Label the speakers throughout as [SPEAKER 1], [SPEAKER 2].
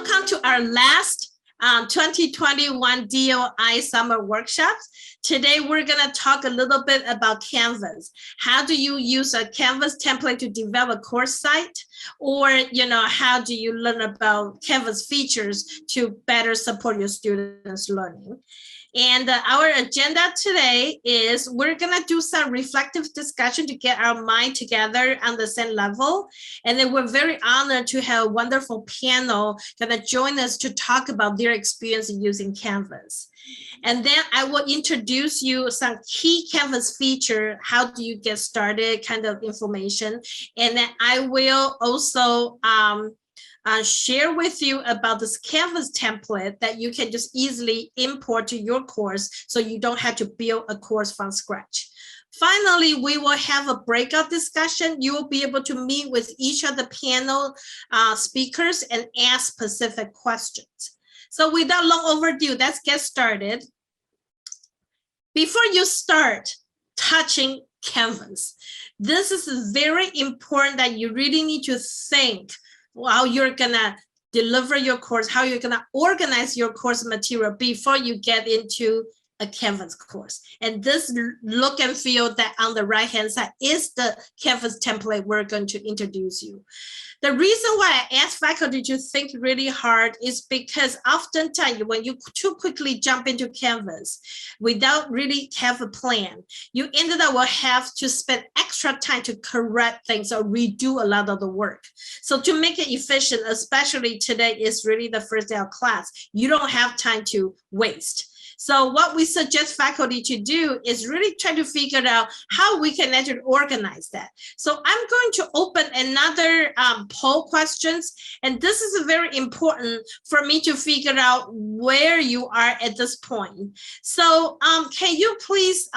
[SPEAKER 1] Welcome to our last 2021 DOI summer workshops. Today, we're going to talk a little bit about Canvas. How do you use a Canvas template to develop a course site? Or, how do you learn about Canvas features to better support your students' learning? And our agenda today is we're going to do some reflective discussion to get our mind together on the same level. And then we're very honored to have a wonderful panel going to join us to talk about their experience in using Canvas. And then I will introduce you some key Canvas feature. How do you get started kind of information. And then I will also share with you about this Canvas template that you can just easily import to your course so you don't have to build a course from scratch. Finally, we will have a breakout discussion. You will be able to meet with each of the panel speakers and ask specific questions. So without long overdue, let's get started. Before you start touching Canvas, this is very important that you really need to think how you're gonna deliver your course, how you're gonna organize your course material before you get into a Canvas course. And this look and feel that on the right-hand side is the Canvas template we're going to introduce you. The reason why I ask faculty to think really hard is because oftentimes when you too quickly jump into Canvas without really have a plan, you ended up will have to spend extra time to correct things or redo a lot of the work. So to make it efficient, especially today is really the first day of class, you don't have time to waste. So what we suggest faculty to do is really try to figure out how we can actually organize that. So I'm going to open another poll questions, and this is very important for me to figure out where you are at this point. So can you please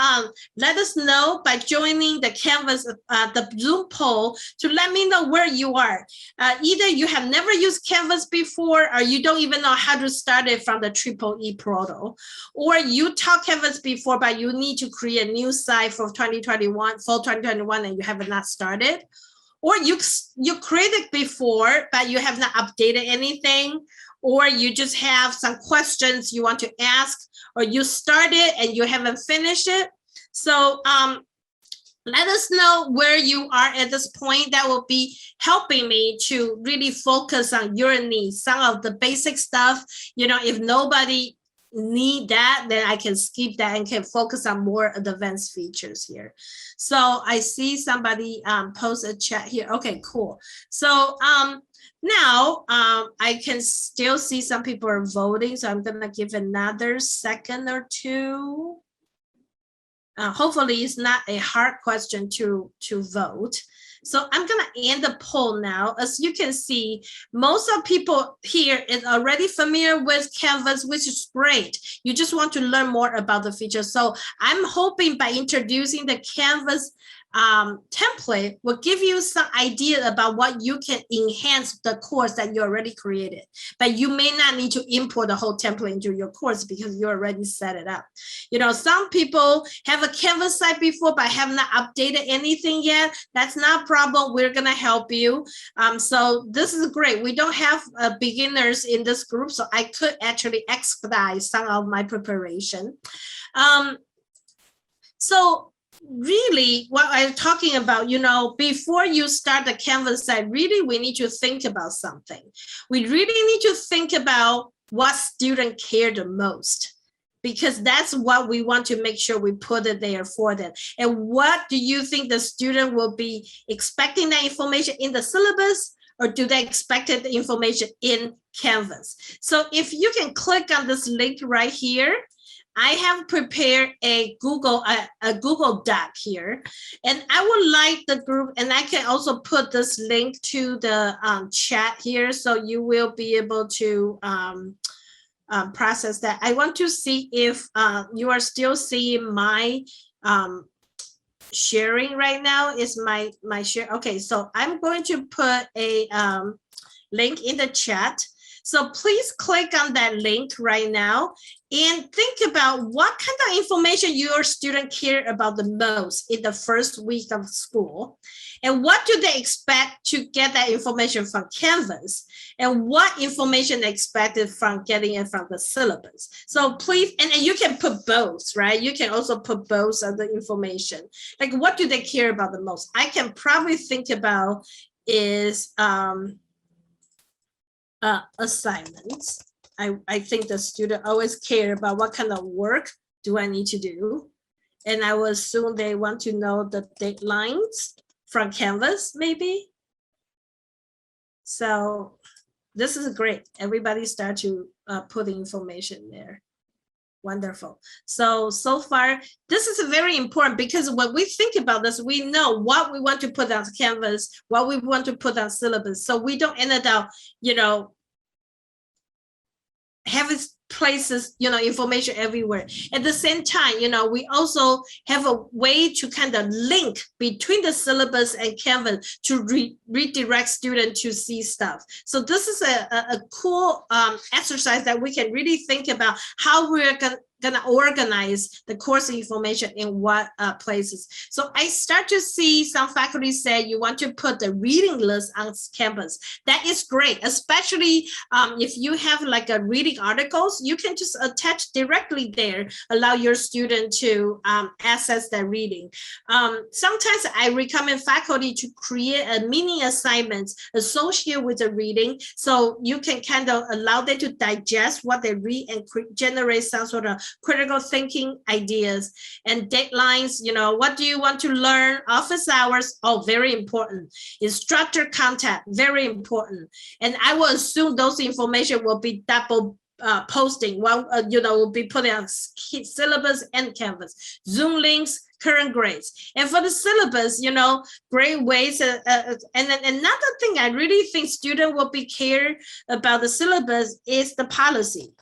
[SPEAKER 1] let us know by joining the Canvas, the Zoom poll to let me know where you are. Either you have never used Canvas before, or you don't even know how to start it from the EEE portal. Or you taught Canvas before, but you need to create a new site for 2021, fall 2021, and you have not started. Or you created before, but you have not updated anything. Or you just have some questions you want to ask, or you started and you haven't finished it. So let us know where you are at this point. That will be helping me to really focus on your needs. Some of the basic stuff, if nobody need that, then I can skip that and can focus on more advanced features here. So I see somebody post a chat here. Okay, cool. So now I can still see some people are voting. So I'm gonna give another second or two. Hopefully it's not a hard question to vote. So I'm going to end the poll now. As you can see, most of people here is already familiar with Canvas, which is great. You just want to learn more about the features. So I'm hoping by introducing the Canvas template will give you some idea about what you can enhance the course that you already created. But you may not need to import the whole template into your course because you already set it up. Some people have a Canvas site before but have not updated anything yet. That's not a problem. We're going to help you. So this is great. We don't have beginners in this group, so I could actually expedite some of my preparation. So really what I'm talking about, before you start the Canvas site, really we need to think about something. We really need to think about what students care the most, because that's what we want to make sure we put it there for them. And what do you think the student will be expecting that information in the syllabus, or do they expect the information in Canvas? So if you can click on this link right here, I have prepared a Google Doc here, and I would like the group, and I can also put this link to the chat here, so you will be able to process that. I want to see if you are still seeing my sharing right now. Is my share? Okay, so I'm going to put a link in the chat. So please click on that link right now and think about what kind of information your student care about the most in the first week of school. And what do they expect to get that information from Canvas? And what information they expected from getting it from the syllabus? So please, and you can put both, right? You can also put both of the information. Like, what do they care about the most? I can probably think about is assignments. I think the student always care about what kind of work do I need to do. And I will assume they want to know the deadlines from Canvas, maybe. So this is great. Everybody start to put information there. Wonderful. So far, this is very important because when we think about this, we know what we want to put on Canvas, what we want to put on syllabus. So we don't end up, having places, information everywhere. At the same time, we also have a way to kind of link between the syllabus and Canvas to redirect students to see stuff. So this is a cool exercise that we can really think about how we're going to organize the course information in what places. So I start to see some faculty say you want to put the reading list on Canvas. That is great, especially if you have like a reading articles, you can just attach directly there, allow your student to access that reading. Sometimes I recommend faculty to create a mini assignments associated with the reading, so you can kind of allow them to digest what they read and generate some sort of critical thinking ideas. And deadlines, what do you want to learn? Office hours, very important. Instructor contact, very important. And I will assume those information will be double posting. One, will be put on syllabus and Canvas. Zoom links, current grades. And for the syllabus, great ways. And then another thing I really think students will be care about the syllabus is the policy.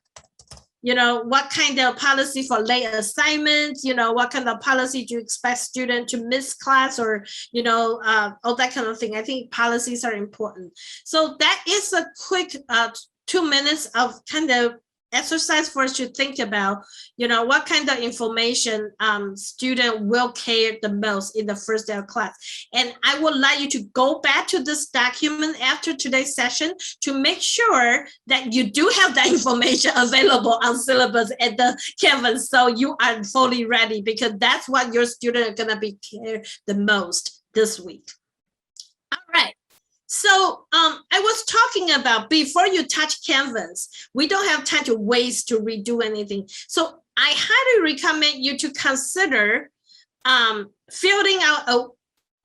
[SPEAKER 1] What kind of policy for late assignments, what kind of policy do you expect student to miss class, or, all that kind of thing. I think policies are important. So that is a quick 2 minutes of kind of exercise for us to think about, what kind of information student will care the most in the first day of class. And I would like you to go back to this document after today's session to make sure that you do have that information available on syllabus at the Canvas, so you are fully ready, because that's what your students are gonna be care the most this week. All right. So I was talking about, before you touch Canvas, we don't have time to waste to redo anything. So I highly recommend you to consider filling out a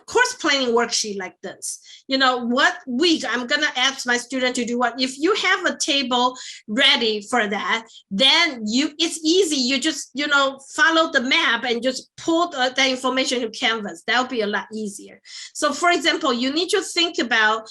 [SPEAKER 1] course planning worksheet like this. What week I'm gonna ask my student to do what. If you have a table ready for that, then it's easy. You just, follow the map and just pull the information to Canvas. That'll be a lot easier. So for example, you need to think about,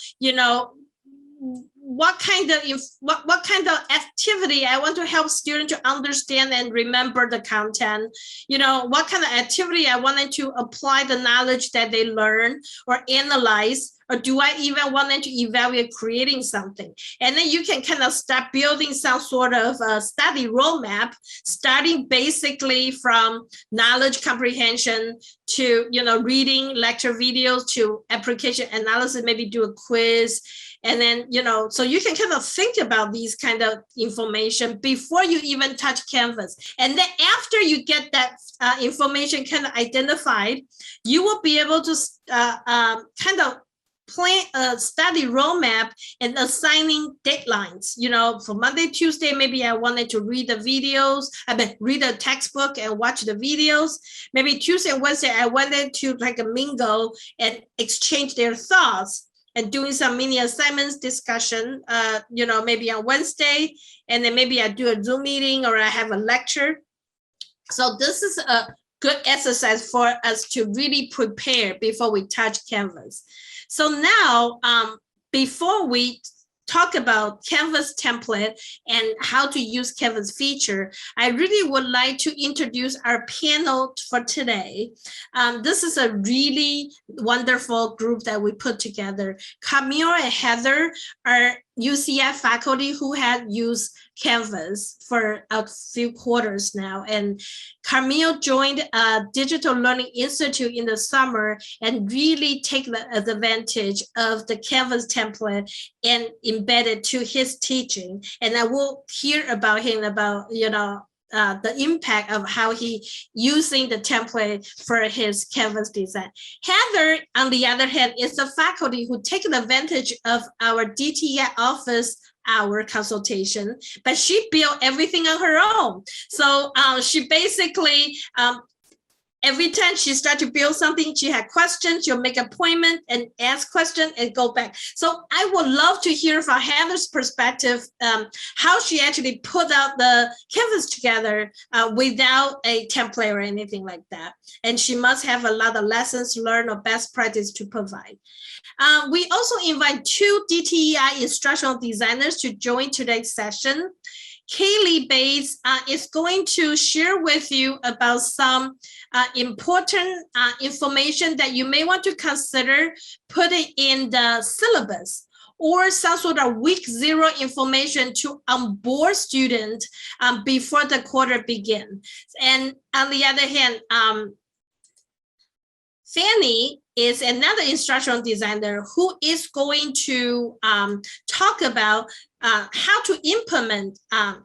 [SPEAKER 1] what kind of activity I want to help students to understand and remember the content. What kind of activity I wanted to apply the knowledge that they learn or analyze, or do I even want them to evaluate creating something? And then you can kind of start building some sort of study roadmap, starting basically from knowledge comprehension to, reading lecture videos to application analysis, maybe do a quiz. And then, so you can kind of think about these kind of information before you even touch Canvas. And then after you get that information kind of identified, you will be able to kind of plan a study roadmap and assigning deadlines. For Monday, Tuesday, maybe I wanted to read the videos, read a textbook and watch the videos. Maybe Tuesday and Wednesday, I wanted to mingle and exchange their thoughts and doing some mini assignments discussion, maybe on Wednesday, and then maybe I do a Zoom meeting or I have a lecture. So this is a good exercise for us to really prepare before we touch Canvas. So now, before we talk about Canvas template and how to use Canvas feature, I really would like to introduce our panel for today. This is a really wonderful group that we put together. Camille and Heather are UCF faculty who had used Canvas for a few quarters now. And Camille joined a Digital Learning Institute in the summer and really take the advantage of the Canvas template and embed it to his teaching. And I will hear about him about, the impact of how he using the template for his Canvas design. Heather, on the other hand, is a faculty who take advantage of our DTI office hour consultation, but she built everything on her own. So she basically, every time she started to build something, she had questions, she'll make appointment and ask questions and go back. So I would love to hear from Heather's perspective, how she actually put out the Canvas together without a template or anything like that. And she must have a lot of lessons learned or best practice to provide. We also invite 2 DTEI instructional designers to join today's session. Kaylee Bates is going to share with you about some important information that you may want to consider putting in the syllabus, or some sort of week 0 information to onboard students before the quarter begins. And on the other hand, Fanny is another instructional designer who is going to talk about how to implement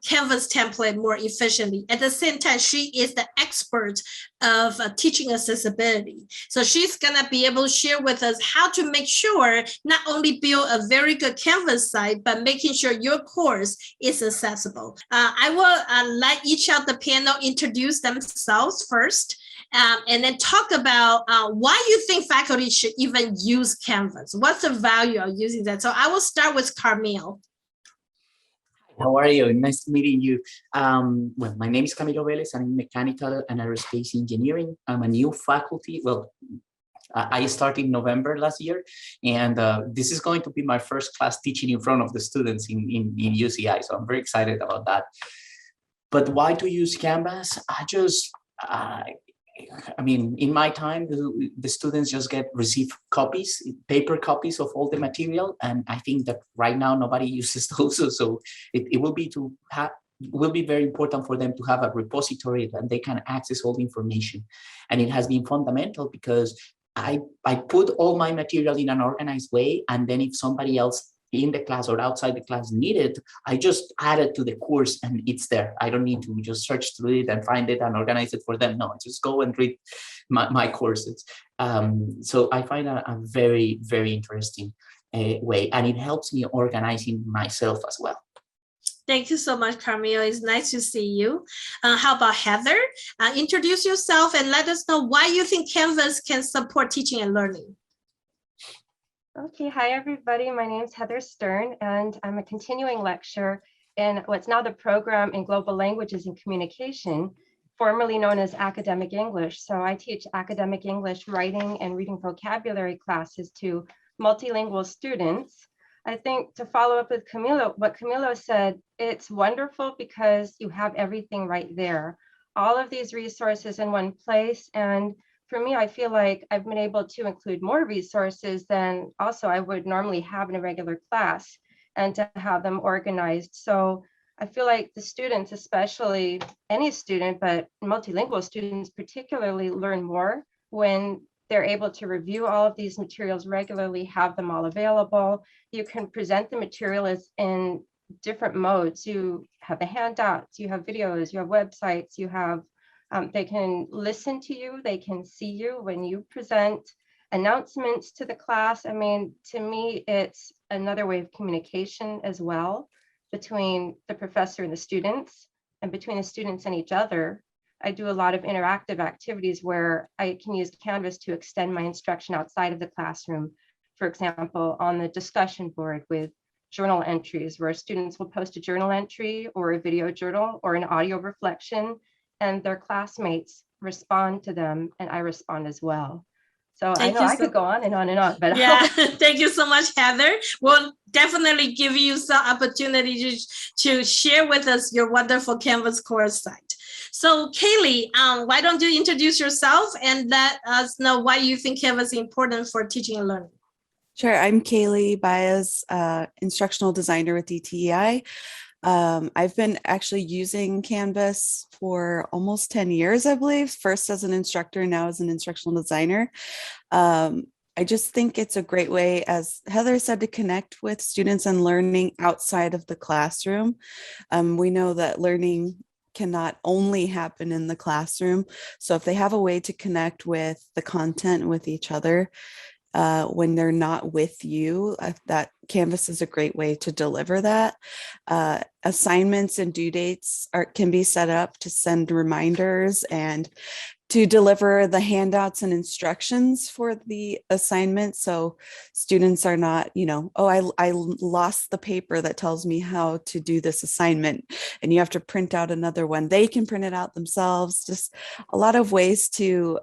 [SPEAKER 1] Canvas template more efficiently. At the same time, she is the expert of teaching accessibility. So she's gonna be able to share with us how to make sure not only build a very good Canvas site, but making sure your course is accessible. I will let each of the panel introduce themselves first. And then talk about why you think faculty should even use Canvas. What's the value of using that? So I will start with Carmel.
[SPEAKER 2] How are you? Nice meeting you. Well, my name is Camilo Velez. I'm in Mechanical and Aerospace Engineering. I'm a new faculty. Well, I started in November last year, and this is going to be my first class teaching in front of the students in UCI. So I'm very excited about that. But why to use Canvas? I mean, in my time, the students just receive copies, paper copies of all the material. And I think that right now, nobody uses those. So it will be very important for them to have a repository that they can access all the information. And it has been fundamental because I put all my material in an organized way. And then if somebody else in the class or outside the class need it, I just add it to the course and it's there. I don't need to just search through it and find it and organize it for them. No, just go and read my courses. So I find a very, very interesting way, and it helps me organizing myself as well.
[SPEAKER 1] Thank you so much, Carmel. It's nice to see you. How about Heather? Introduce yourself and let us know why you think Canvas can support teaching and learning.
[SPEAKER 3] Okay, hi everybody. My name is Heather Stern, and I'm a continuing lecturer in what's now the program in Global Languages and Communication, formerly known as Academic English. So I teach academic English writing and reading vocabulary classes to multilingual students. I think to follow up with Camilo, what Camilo said, it's wonderful because you have everything right there. All of these resources in one place, and for me, I feel like I've been able to include more resources than also I would normally have in a regular class, and to have them organized. So I feel like the students, especially any student, but multilingual students particularly, learn more when they're able to review all of these materials regularly, have them all available. You can present the material as in different modes. You have the handouts, you have videos, you have websites, you have they can listen to you, they can see you when you present announcements to the class. I mean, to me, it's another way of communication as well between the professor and the students, and between the students and each other. I do a lot of interactive activities where I can use Canvas to extend my instruction outside of the classroom. For example, on the discussion board with journal entries, where students will post a journal entry or a video journal or an audio reflection, and their classmates respond to them, and I respond as well. So I know I could go on and on and on, but
[SPEAKER 1] yeah, thank you so much, Heather. We'll definitely give you some opportunity to share with us your wonderful Canvas course site. So Kaylee, why don't you introduce yourself and let us know why you think Canvas is important for teaching and learning?
[SPEAKER 4] Sure. I'm Kaylee Baez, instructional designer with DTEI. I've been actually using Canvas for almost 10 years, I believe, first as an instructor, now as an instructional designer. I just think it's a great way, as Heather said, to connect with students and learning outside of the classroom. We know that learning cannot only happen in the classroom. So if they have a way to connect with the content with each other, when they're not with you, that Canvas is a great way to deliver that. Assignments and due dates can be set up to send reminders and to deliver the handouts and instructions for the assignment. So students are not, oh, I lost the paper that tells me how to do this assignment and you have to print out another one. They can print it out themselves. Just a lot of ways to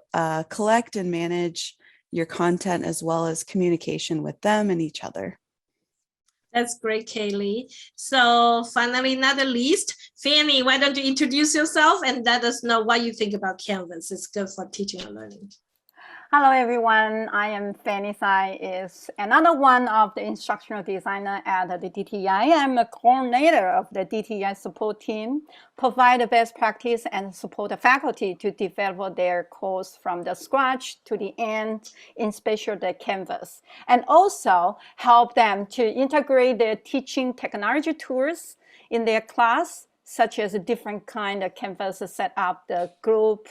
[SPEAKER 4] collect and manage your content as well as communication with them and each other.
[SPEAKER 1] That's great, Kaylee. So finally, not the least, Fanny, why don't you introduce yourself and let us know what you think about Canvas? It's good for teaching and learning.
[SPEAKER 5] Hello, everyone. I am Fanny Tsai, is another one of the instructional designer at the DTEI. I'm a coordinator of the DTEI support team, provide the best practice and support the faculty to develop their course from the scratch to the end, in special the Canvas, and also help them to integrate their teaching technology tools in their class, such as a different kind of Canvas set up, the group,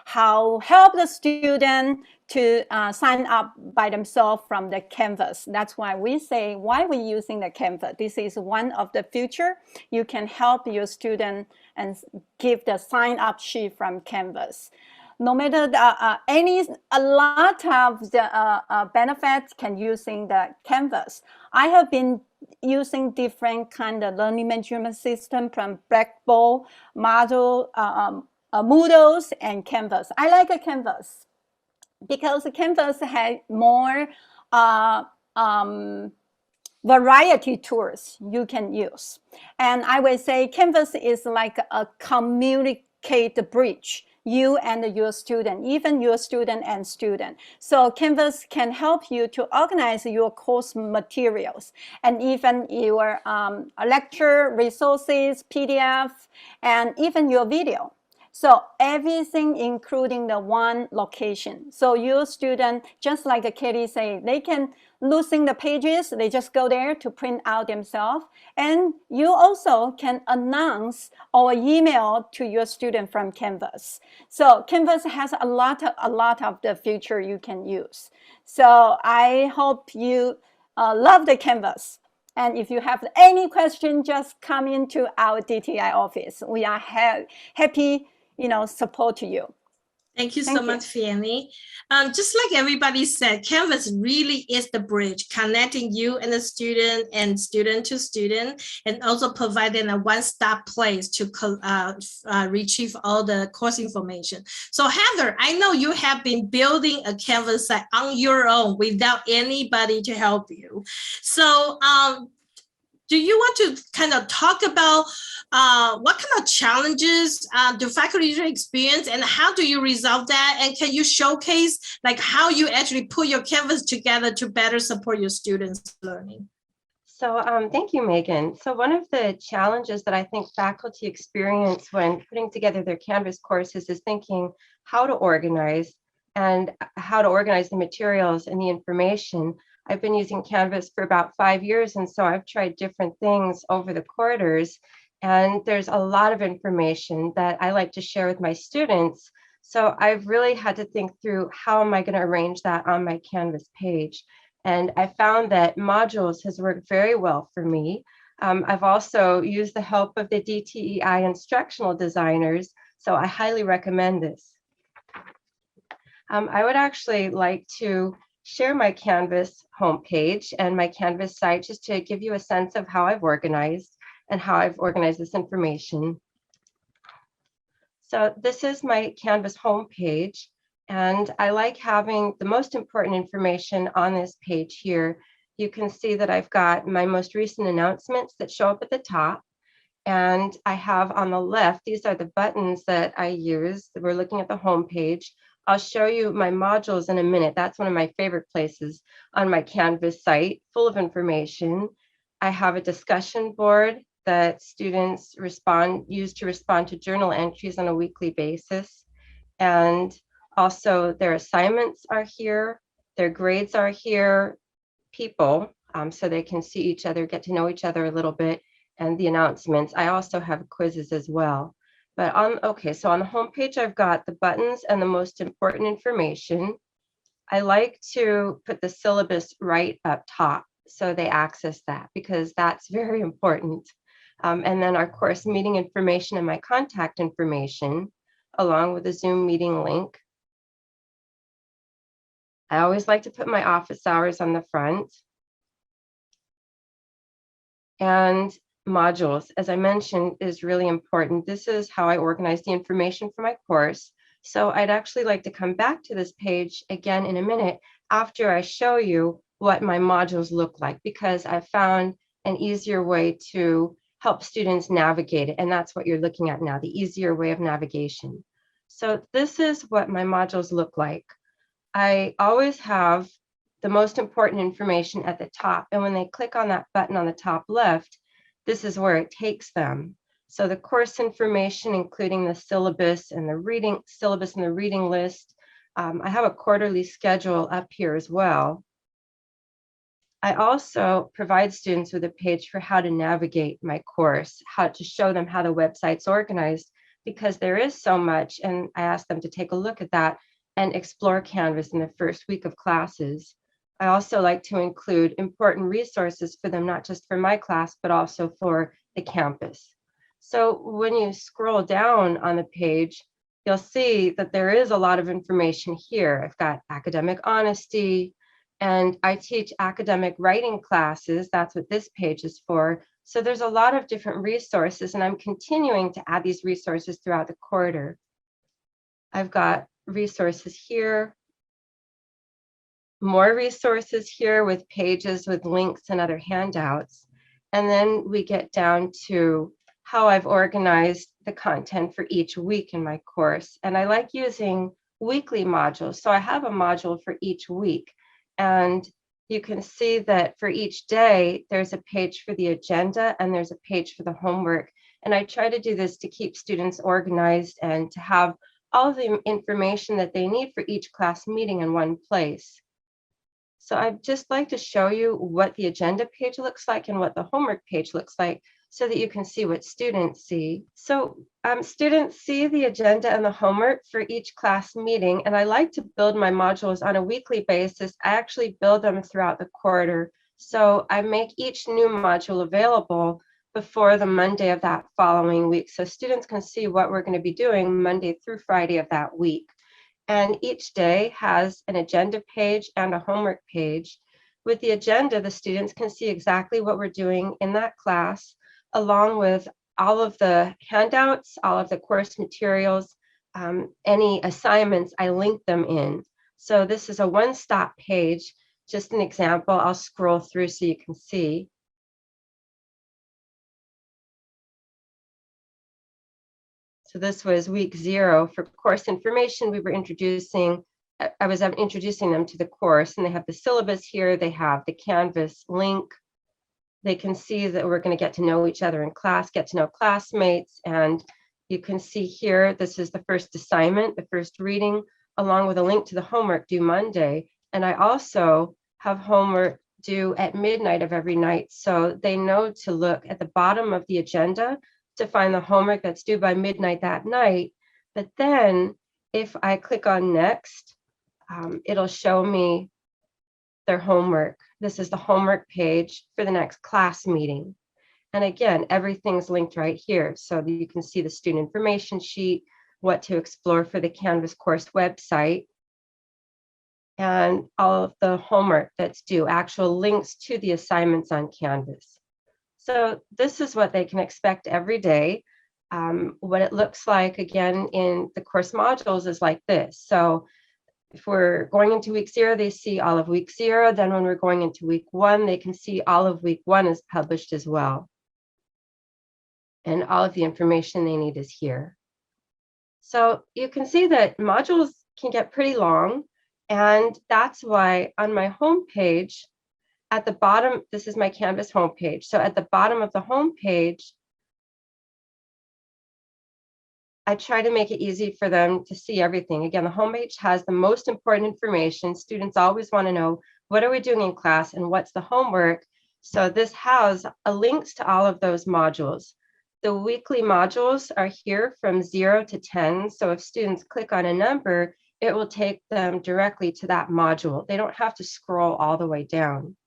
[SPEAKER 5] how help the student to sign up by themselves from the Canvas. That's why we say, why we're using the Canvas. This is one of the future. You can help your student and give the sign up sheet from Canvas. No matter a lot of the benefits can using the Canvas. I have been using different kind of learning management system from Blackboard, Moodles, and Canvas. I like a Canvas because Canvas has more variety tools you can use. And I would say Canvas is like a communicate bridge, you and your student, even your student and student. So Canvas can help you to organize your course materials and even your lecture resources, PDF, and even your video. So everything including the one location. So your student, just like Katie said, they can losing the pages, they just go there to print out themselves. And you also can announce or email to your student from Canvas. So Canvas has a lot of the feature you can use. So I hope you love the Canvas. And if you have any question, just come into our DTI office. We are happy, support you.
[SPEAKER 1] Thank you so much, Fanny. Just like everybody said, Canvas really is the bridge connecting you and the student and student to student, and also providing a one-stop place to retrieve all the course information. So Heather, I know you have been building a Canvas site on your own without anybody to help you. So do you want to kind of talk about what kind of challenges do faculty experience and how do you resolve that? And can you showcase like how you actually put your Canvas together to better support your students' learning?
[SPEAKER 3] So thank you, Megan. So one of the challenges that I think faculty experience when putting together their Canvas courses is thinking how to organize and how to organize the materials and the information. I've been using Canvas for about 5 years, and so I've tried different things over the quarters, and there's a lot of information that I like to share with my students. So I've really had to think through how am I going to arrange that on my Canvas page. And I found that modules has worked very well for me. I've also used the help of the DTEI instructional designers, so I highly recommend this. I would actually like to share my Canvas homepage and my Canvas site just to give you a sense of how I've organized this information. So this is my Canvas homepage, and I like having the most important information on this page here. You can see that I've got my most recent announcements that show up at the top, and I have on the left, these are the buttons that I use. We're looking at the homepage. I'll show you my modules in a minute. That's one of my favorite places on my Canvas site, full of information. I have a discussion board that students use to respond to journal entries on a weekly basis. And also their assignments are here, their grades are here, people, so they can see each other, get to know each other a little bit, and the announcements. I also have quizzes as well. But so on the homepage, I've got the buttons and the most important information. I like to put the syllabus right up top so they access that, because that's very important. And then our course meeting information and my contact information, along with a Zoom meeting link. I always like to put my office hours on the front. And modules, as I mentioned, is really important. This is how I organize the information for my course. So I'd actually like to come back to this page again in a minute after I show you what my modules look like, because I found an easier way to help students navigate it. And that's what you're looking at now, the easier way of navigation. So this is what my modules look like. I always have the most important information at the top. And when they click on that button on the top left, this is where it takes them. So the course information, including the syllabus and the reading list. I have a quarterly schedule up here as well. I also provide students with a page for how to navigate my course, how to show them how the website's organized, because there is so much. And I ask them to take a look at that and explore Canvas in the first week of classes. I also like to include important resources for them, not just for my class, but also for the campus. So when you scroll down on the page, you'll see that there is a lot of information here. I've got academic honesty, and I teach academic writing classes. That's what this page is for. So there's a lot of different resources, and I'm continuing to add these resources throughout the quarter. I've got resources here, more resources here with pages with links and other handouts. And then we get down to how I've organized the content for each week in my course. And I like using weekly modules. So I have a module for each week. And you can see that for each day, there's a page for the agenda and there's a page for the homework. And I try to do this to keep students organized and to have all the information that they need for each class meeting in one place. So I'd just like to show you what the agenda page looks like and what the homework page looks like, so that you can see what students see. So students see the agenda and the homework for each class meeting, and I like to build my modules on a weekly basis. I actually build them throughout the quarter. So I make each new module available before the Monday of that following week, so students can see what we're going to be doing Monday through Friday of that week. And each day has an agenda page and a homework page. With the agenda, the students can see exactly what we're doing in that class, along with all of the handouts, all of the course materials, any assignments, I link them in. So this is a one-stop page. Just an example, I'll scroll through so you can see. So this was week 0 for course information. I was introducing them to the course, and they have the syllabus here. They have the Canvas link. They can see that we're going to get to know each other in class, get to know classmates. And you can see here, this is the first assignment, the first reading, along with a link to the homework due Monday. And I also have homework due at midnight of every night. So they know to look at the bottom of the agenda to find the homework that's due by midnight that night. But then if I click on next, it'll show me their homework. This is the homework page for the next class meeting. And again, everything's linked right here. So that you can see the student information sheet, what to explore for the Canvas course website, and all of the homework that's due, actual links to the assignments on Canvas. So this is what they can expect every day. What it looks like, again, in the course modules is like this. So if we're going into week 0, they see all of week 0. Then when we're going into week 1, they can see all of week 1 is published as well. And all of the information they need is here. So you can see that modules can get pretty long. And that's why on my homepage, at the bottom, this is my Canvas homepage. So at the bottom of the homepage, I try to make it easy for them to see everything. Again, the homepage has the most important information. Students always want to know, what are we doing in class and what's the homework? So this has links to all of those modules. The weekly modules are here from 0 to 10. So if students click on a number, it will take them directly to that module. They don't have to scroll all the way down.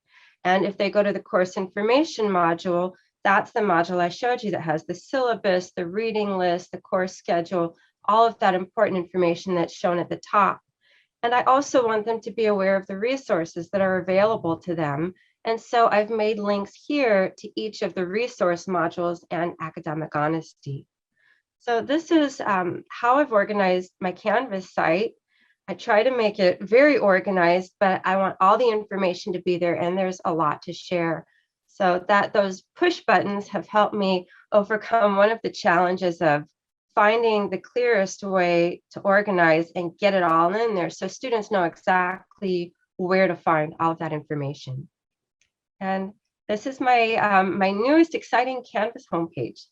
[SPEAKER 3] And if they go to the course information module, that's the module I showed you that has the syllabus, the reading list, the course schedule, all of that important information that's shown at the top. And I also want them to be aware of the resources that are available to them. And so I've made links here to each of the resource modules and academic honesty. So this is how I've organized my Canvas site. I try to make it very organized, but I want all the information to be there, and there's a lot to share. So that those push buttons have helped me overcome one of the challenges of finding the clearest way to organize and get it all in there so students know exactly where to find all of that information. And this is my, my newest exciting Canvas homepage.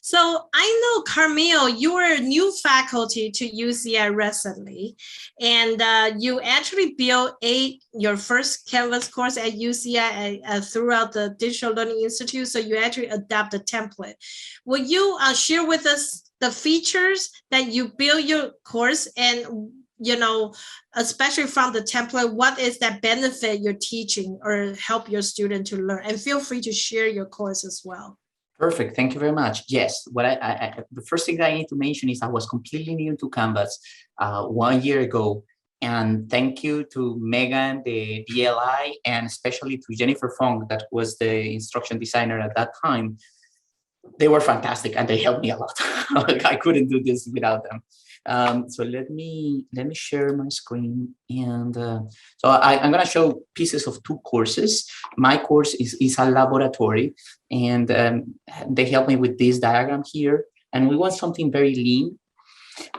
[SPEAKER 1] So I know, Carmel, you were new faculty to UCI recently, and you actually built your first Canvas course at UCI throughout the Digital Learning Institute. So you actually adopt the template. Will you share with us the features that you build your course, and especially from the template, what is that benefit you're teaching or help your student to learn? And feel free to share your course as well.
[SPEAKER 2] Perfect. Thank you very much. Yes, what the first thing that I need to mention is I was completely new to Canvas 1 year ago. And thank you to Megan, the DLI, and especially to Jennifer Fong, that was the instruction designer at that time. They were fantastic and they helped me a lot. I couldn't do this without them. So let me share my screen, and so I'm going to show pieces of two courses. My course is a laboratory, and they helped me with this diagram here, and we want something very lean.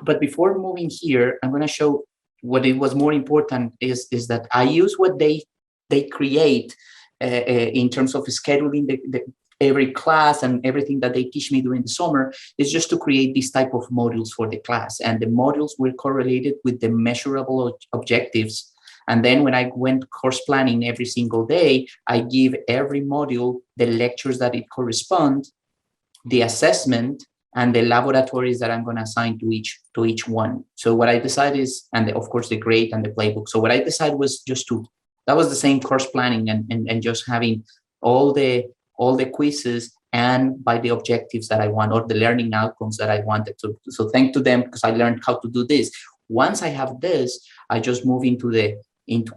[SPEAKER 2] But before moving here, I'm going to show what it was more important is that I use what they create in terms of scheduling every class, and everything that they teach me during the summer is just to create this type of modules for the class. And the modules were correlated with the measurable objectives. And then when I went course planning every single day, I give every module the lectures that it corresponds, the assessment, and the laboratories that I'm going to assign to each one. So what I decided is, and of course the grade and the playbook. So what I decided was just that was the same course planning, and just having all the quizzes and by the objectives that I want, or the learning outcomes that I wanted to. So thank to them, because I learned how to do this. Once I have this, I just move into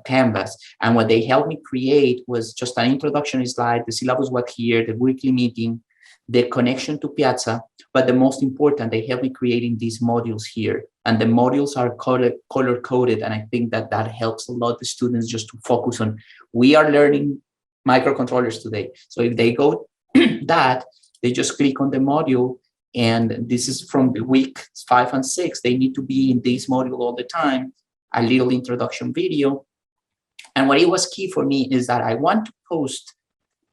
[SPEAKER 2] Canvas. And what they helped me create was just an introduction slide. The syllabus was here, the weekly meeting, the connection to Piazza. But the most important, they helped me creating these modules here. And the modules are color-coded. And I think that helps a lot the students just to focus on, we are learning microcontrollers today. So if they go that, they just click on the module, and this is from the week 5 and 6. They need to be in this module all the time, a little introduction video. And what it was key for me is that I want to post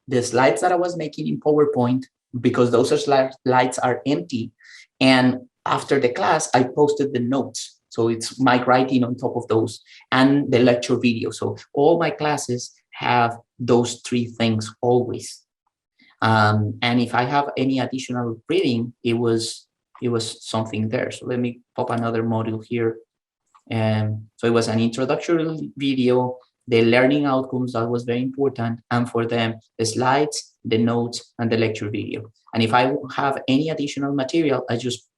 [SPEAKER 2] the slides that I was making in PowerPoint, because those slides are empty. And after the class, I posted the notes. So it's my writing on top of those, and the lecture video. So all my classes have those 3 things always. And if I have any additional reading, it was something there. So let me pop another module here. And so it was an introductory video, the learning outcomes, that was very important. And for them, the slides, the notes, and the lecture video. And if I have any additional material, I just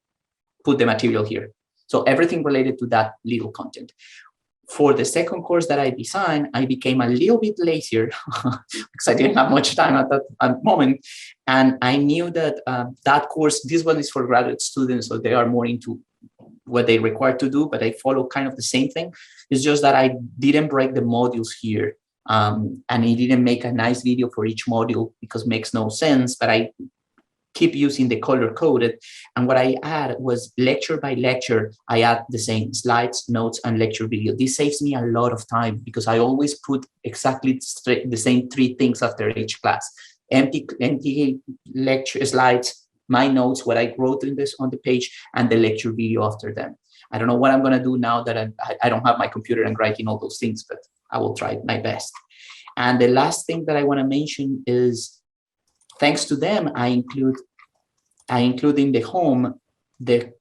[SPEAKER 2] put the material here. So everything related to that little content. For the second course that I designed, I became a little bit lazier because I didn't have much time at that moment. And I knew that that course, this one is for graduate students, so they are more into what they require to do, but I follow kind of the same thing. It's just that I didn't break the modules here. And it didn't make a nice video for each module, because it makes no sense. But I keep using the color coded. And what I add was lecture by lecture, I add the same slides, notes, and lecture video. This saves me a lot of time because I always put exactly the same 3 things after each class. Empty lecture slides, my notes, what I wrote in this on the page, and the lecture video after them. I don't know what I'm gonna do now that I don't have my computer and writing all those things, but I will try my best. And the last thing that I wanna mention is, thanks to them, I include in the home the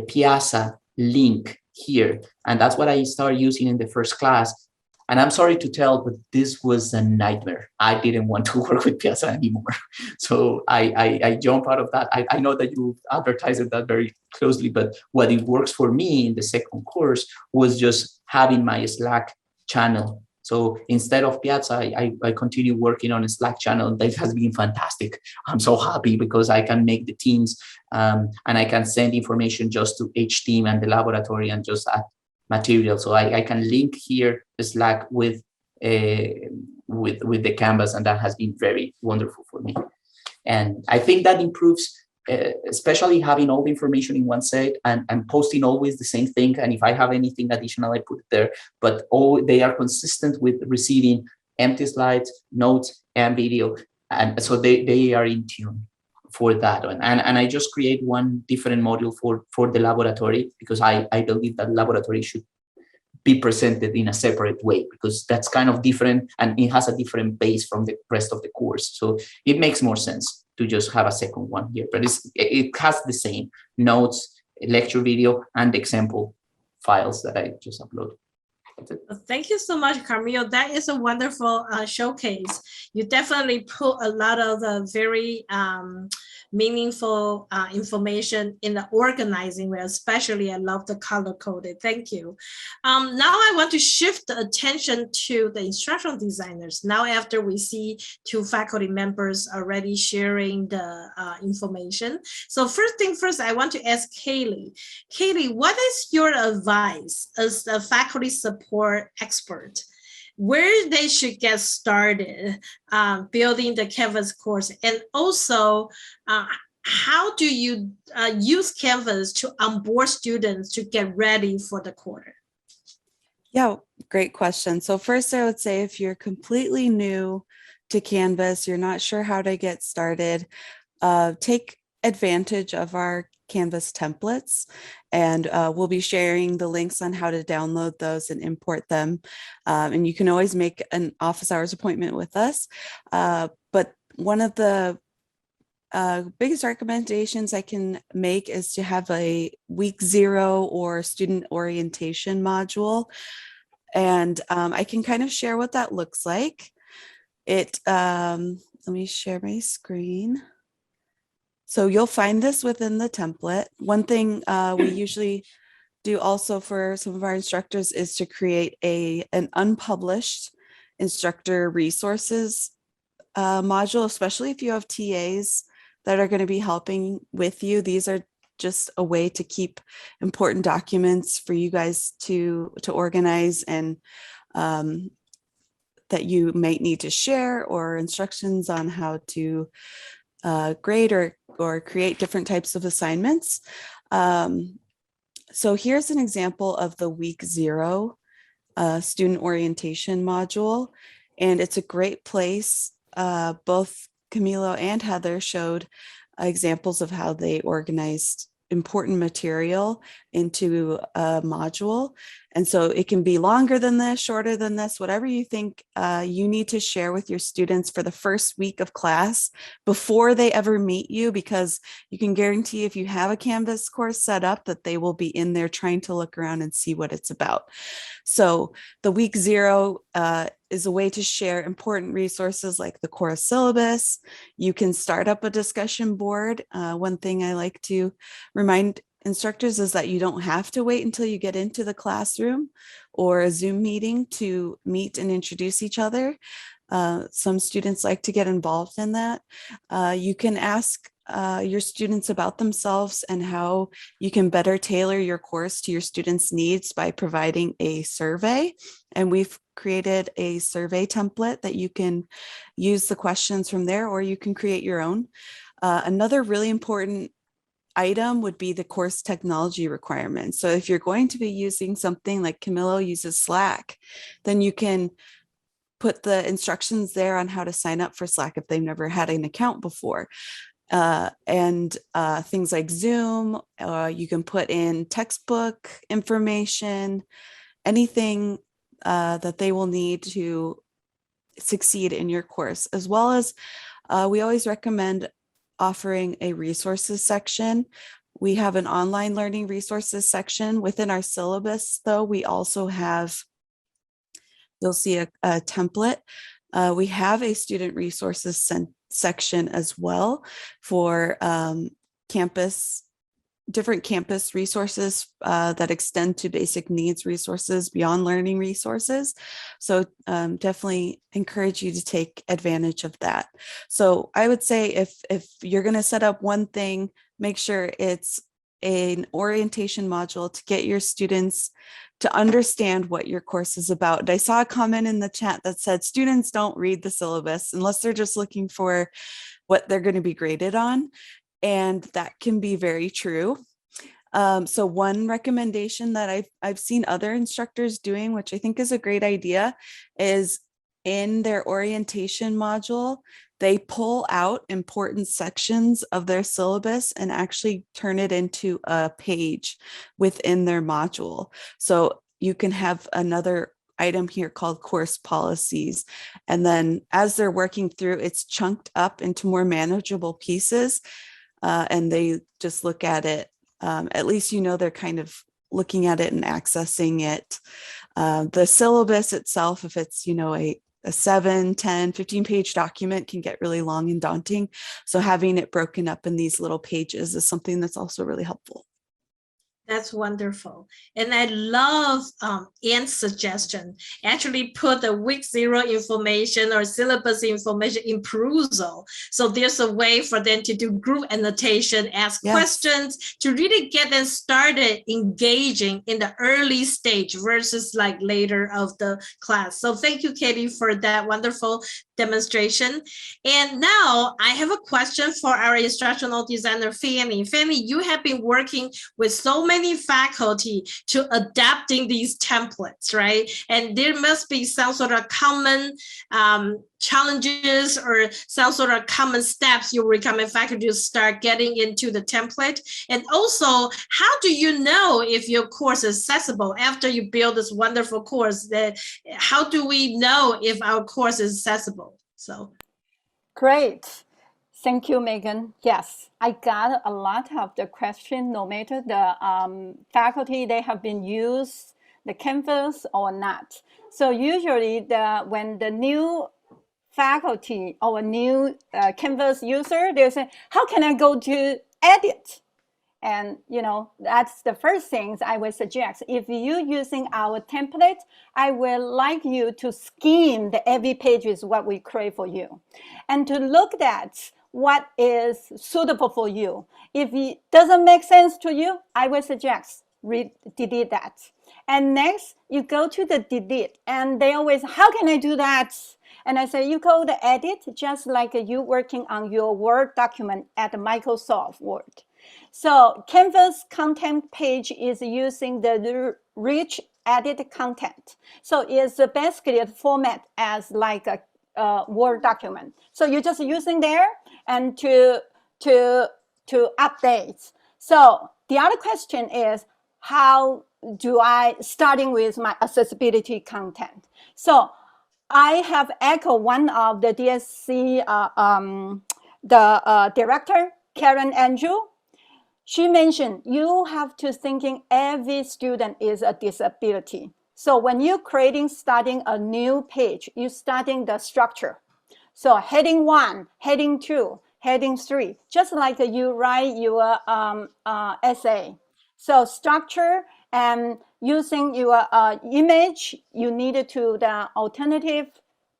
[SPEAKER 2] Piazza link here. And that's what I started using in the first class. And I'm sorry to tell, but this was a nightmare. I didn't want to work with Piazza anymore. So I jump out of that. I know that you advertised that very closely, but what it works for me in the second course was just having my Slack channel. So instead of Piazza, I continue working on a Slack channel. That has been fantastic. I'm so happy because I can make the teams and I can send information just to each team and the laboratory and just add material. So I can link here the Slack with the Canvas, and that has been very wonderful for me. And I think that improves, especially having all the information in one set and posting always the same thing. And if I have anything additional, I put it there, but all they are consistent with receiving empty slides, notes, and video. And so they are in tune for that one. And I just create one different module for the laboratory because I believe that laboratory should be presented in a separate way because that's kind of different and it has a different base from the rest of the course. So it makes more sense to just have a second one here, but it has the same notes, lecture video, and example files that I just uploaded.
[SPEAKER 1] Thank you so much, Carmelo. That is a wonderful showcase. You definitely put a lot of the very meaningful information in the organizing way, especially I love the color coded. Thank you. Now I want to shift the attention to the instructional designers. Now after we see 2 faculty members already sharing the information. So first thing first, I want to ask Kaylee. Kaylee, what is your advice as a faculty support expert? Where they should get started building the Canvas course, and also how do you use Canvas to onboard students to get ready for the quarter?
[SPEAKER 4] Yeah, great question. So first I would say if you're completely new to Canvas, you're not sure how to get started, take advantage of our Canvas templates, and we'll be sharing the links on how to download those and import them. And you can always make an office hours appointment with us. But one of the biggest recommendations I can make is to have a week 0 or student orientation module. And I can kind of share what that looks like. Let me share my screen. So you'll find this within the template. One thing we usually do also for some of our instructors is to create an unpublished instructor resources module, especially if you have TAs that are going to be helping with you. These are just a way to keep important documents for you guys to organize and that you might need to share, or instructions on how to grade or create different types of assignments. So here's an example of the week 0 student orientation module, and it's a great place. Both Camilo and Heather showed examples of how they organized important material into a module. And so it can be longer than this, shorter than this, whatever you think you need to share with your students for the first week of class before they ever meet you, because you can guarantee if you have a Canvas course set up that they will be in there trying to look around and see what it's about. So the week 0 is a way to share important resources like the course syllabus. You can start up a discussion board. One thing I like to remind instructors is that you don't have to wait until you get into the classroom or a Zoom meeting to meet and introduce each other. Some students like to get involved in that. You can ask your students about themselves and how you can better tailor your course to your students' needs by providing a survey. And we've created a survey template that you can use the questions from there, or you can create your own. Another really important item would be the course technology requirements. So if you're going to be using something like Camilo uses Slack, then you can put the instructions there on how to sign up for Slack if they've never had an account before. And things like Zoom, you can put in textbook information, anything that they will need to succeed in your course, as well as we always recommend offering a resources section. We have an online learning resources section within our syllabus, though. We also have, you'll see a template. We have a student resources section as well for different campus resources that extend to basic needs resources beyond learning resources. So definitely encourage you to take advantage of that. So I would say if you're going to set up one thing, make sure it's an orientation module to get your students to understand what your course is about. And I saw a comment in the chat that said students don't read the syllabus unless they're just looking for what they're going to be graded on. And that can be very true. So one recommendation that I've seen other instructors doing, which I think is a great idea, is in their orientation module, they pull out important sections of their syllabus and actually turn it into a page within their module. So you can have another item here called course policies. And then as they're working through, it's chunked up into more manageable pieces. And they just look at it. At least, you know, they're kind of looking at it and accessing it. The syllabus itself, if it's, you know, a 7, 10, 15 page document, can get really long and daunting. So having it broken up in these little pages is something that's also really helpful.
[SPEAKER 1] That's wonderful. And I love Anne's suggestion. Actually put the week 0 information or syllabus information in Perusall. So there's a way for them to do group annotation, ask questions, to really get them started engaging in the early stage versus like later of the class. So thank you, Katie, for that wonderful demonstration. And now I have a question for our instructional designer, Fanny. Fanny, you have been working with so many faculty to adapting these templates, right? And there must be some sort of common challenges or some sort of common steps you recommend faculty to start getting into the template. And also, how do you know if your course is accessible after you build this wonderful course? That how do we know if our course is accessible? So
[SPEAKER 5] great. Thank you, Megan. Yes, I got a lot of the question, no matter the faculty, they have been used the Canvas or not. So usually when the new faculty or a new Canvas user, they say, how can I go to edit? And, you know, that's the first things I would suggest. If you're using our template, I would like you to skim the every page is what we create for you. And to look at what is suitable for you. If it doesn't make sense to you, I would suggest delete that. And next, you go to the delete. And they always, how can I do that? And I say, you go to edit, just like you working on your Word document at Microsoft Word. So Canvas content page is using the rich edit content. So it's basically a format as like a Word document. So you're just using there and to update. So the other question is, how do I, starting with my accessibility content? So I have echoed one of the DSC, director, Karen Andrew. She mentioned you have to thinking every student is a disability. So when you're starting a new page, you're starting the structure. So heading 1, heading 2, heading 3, just like you write your essay. So structure and using your image, you need to the alternative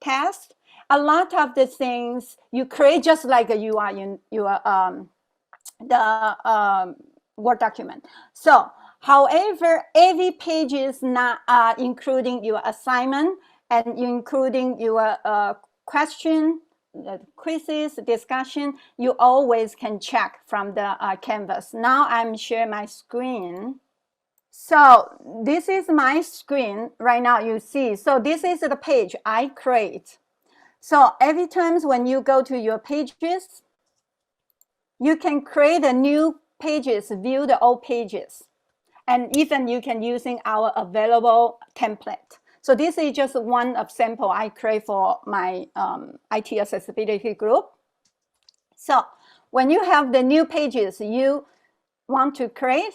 [SPEAKER 5] text. A lot of the things you create just like you are in your Word document. So, however, every page is not including your assignment and including your question quizzes, discussion, you always can check from the Canvas. Now I'm sharing my screen. So this is my screen right now, you see. So this is the page I create. So every time when you go to your pages, you can create a new pages, view the old pages. And even you can using our available template. So this is just one example I create for my IT accessibility group. So when you have the new pages you want to create,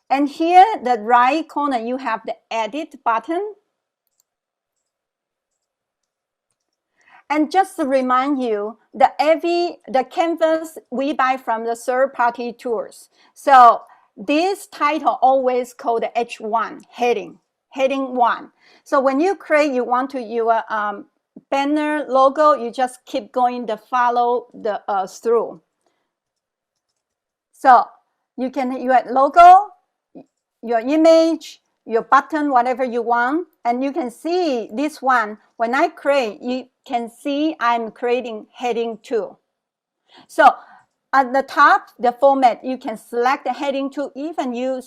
[SPEAKER 5] and here the right corner you have the edit button. And just to remind you, the Canvas we buy from the third-party tools. So this title always called H1 heading 1. So when you create, you want to your banner logo, you just keep going to follow the through. So you can your logo, your image, your button, whatever you want, and you can see this one. When I create, you can see I'm creating heading 2. So at the top, the format, you can select the heading 2. Even you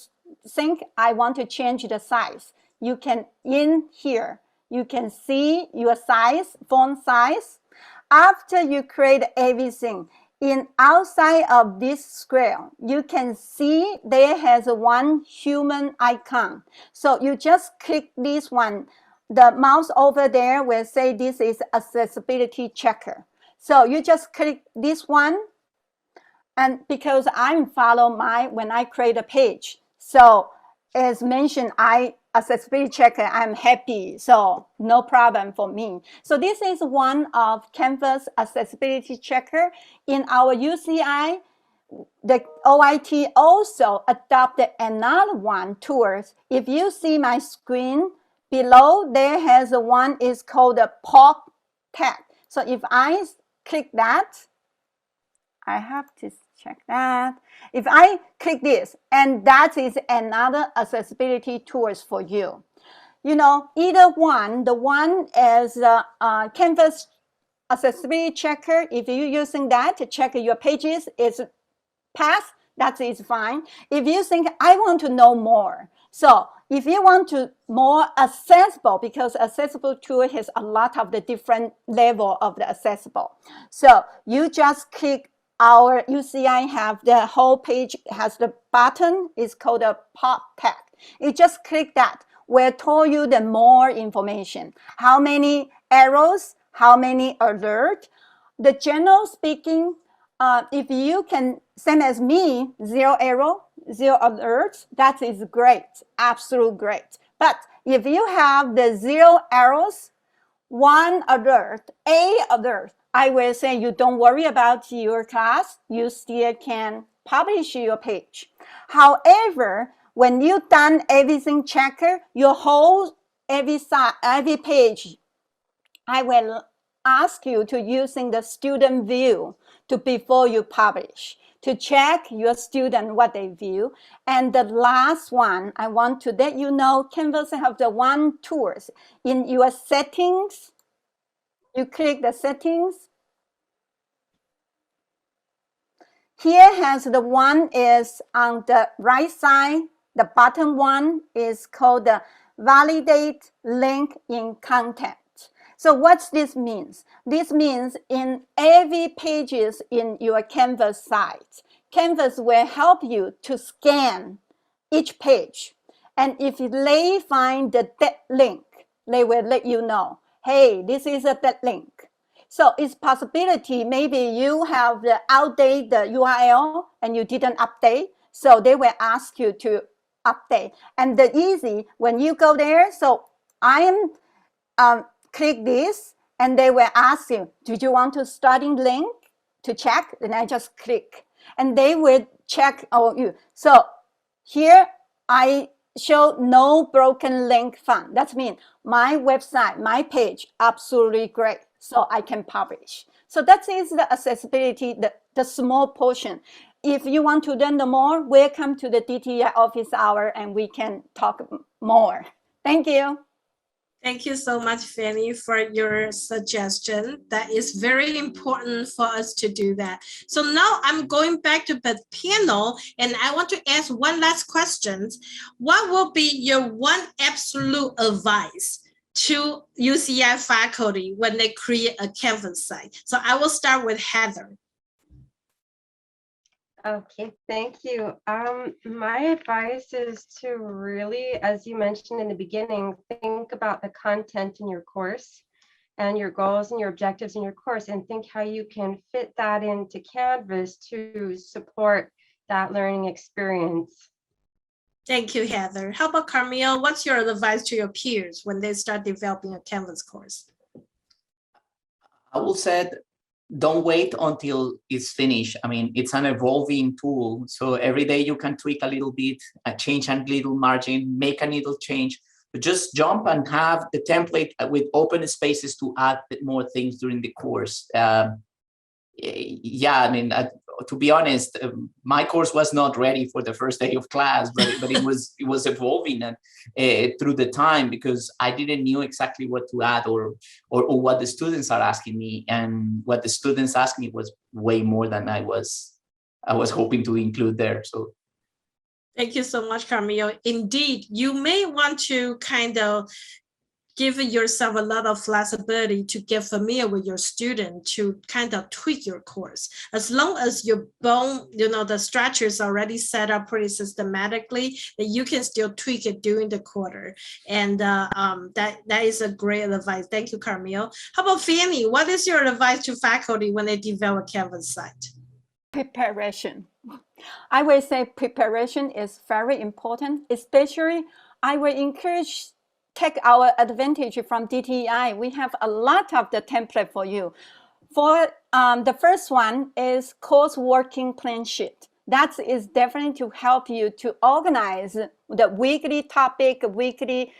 [SPEAKER 5] think I want to change the size, you can in here, you can see your size, font size. After you create everything, in outside of this square, you can see there has one human icon. So you just click this one. The mouse over there will say this is accessibility checker. So you just click this one. And because I'm follow when I create a page. So as mentioned, accessibility checker, I'm happy. So no problem for me. So this is one of Canvas accessibility checker. In our UCI, the OIT also adopted another one tools. If you see my screen below, there has one is called the pop tag. So if I click that, I have to check that. If I click this, and that is another accessibility tools for you. You know, either one, the one as Canvas accessibility checker, if you're using that to check your pages, is passed, that is fine. If you think I want to know more, so if you want to more accessible, because accessible tool has a lot of the different level of the accessible. So you just click our UCI have the whole page has the button, it's called a pop tag. You just click that, will tell you the more information. How many arrows, how many alert. The general speaking, if you can, same as me, 0 arrow, 0 alerts, that is great, absolute great. But if you have the 0 arrows, 1 alert, a alert, I will say you don't worry about your class, you still can publish your page. However, when you done everything checker, your whole, every page, I will ask you to using the student view to before you publish, to check your student what they view. And the last one, I want to let you know, Canvas have the one tools in your settings. You click the settings. Here has the one is on the right side. The bottom one is called the validate link in content. So what's this means? This means in every pages in your Canvas site, Canvas will help you to scan each page. And if they find the dead link, they will let you know, hey, this is a dead link. So it's possibility maybe you have the outdated URL and you didn't update. So they will ask you to update. And the easy, when you go there, so I am click this and they will ask you, do you want to starting link to check? Then I just click and they will check you. So here I show no broken link found. That means my website, my page, absolutely great. So I can publish. So that is the accessibility, the small portion. If you want to learn more, welcome to the DTI office hour and we can talk more. Thank you.
[SPEAKER 1] Thank you so much, Fanny, for your suggestion. That is very important for us to do that. So now I'm going back to the panel and I want to ask one last question. What will be your one absolute advice to UCI faculty when they create a Canvas site? So I will start with Heather.
[SPEAKER 3] Okay, thank you. My advice is to really, as you mentioned in the beginning, think about the content in your course and your goals and your objectives in your course, and think how you can fit that into Canvas to support that learning experience.
[SPEAKER 1] Thank you, Heather. How about Carmel? What's your advice to your peers when they start developing a Canvas course?
[SPEAKER 2] I will say, don't wait until it's finished. I mean, it's an evolving tool. So every day you can tweak a little bit, change a little margin, make a little change, but just jump and have the template with open spaces to add more things during the course. Yeah, I mean, to be honest, my course was not ready for the first day of class, but it was evolving and through the time, because I didn't know exactly what to add or what the students are asking me, and what the students asked me was way more than I was hoping to include there. So
[SPEAKER 1] thank you so much, Carmel. Indeed, you may want to kind of give yourself a lot of flexibility to get familiar with your student, to kind of tweak your course. As long as your bone, the structure is already set up pretty systematically, that you can still tweak it during the quarter. And that is a great advice. Thank you, Carmel. How about Fanny? What is your advice to faculty when they develop a Canvas site?
[SPEAKER 5] Preparation. I will say preparation is very important, especially I will encourage take our advantage from DTI. We have a lot of the template for you. For the first one is course working plan sheet. That is definitely to help you to organize the weekly topic, weekly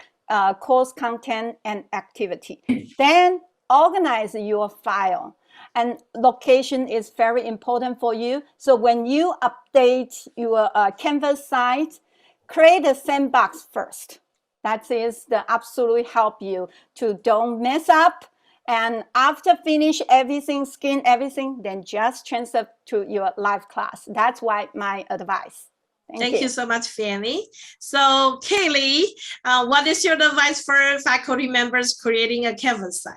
[SPEAKER 5] course content and activity. Then organize your file. And location is very important for you. So when you update your Canvas site, create a sandbox first. That is the absolutely help you to don't mess up. And after finish everything, scan everything, then just transfer to your live class. That's why my advice.
[SPEAKER 1] Thank you so much, Fanny. So Kaylee, what is your advice for faculty members creating a Canvas site?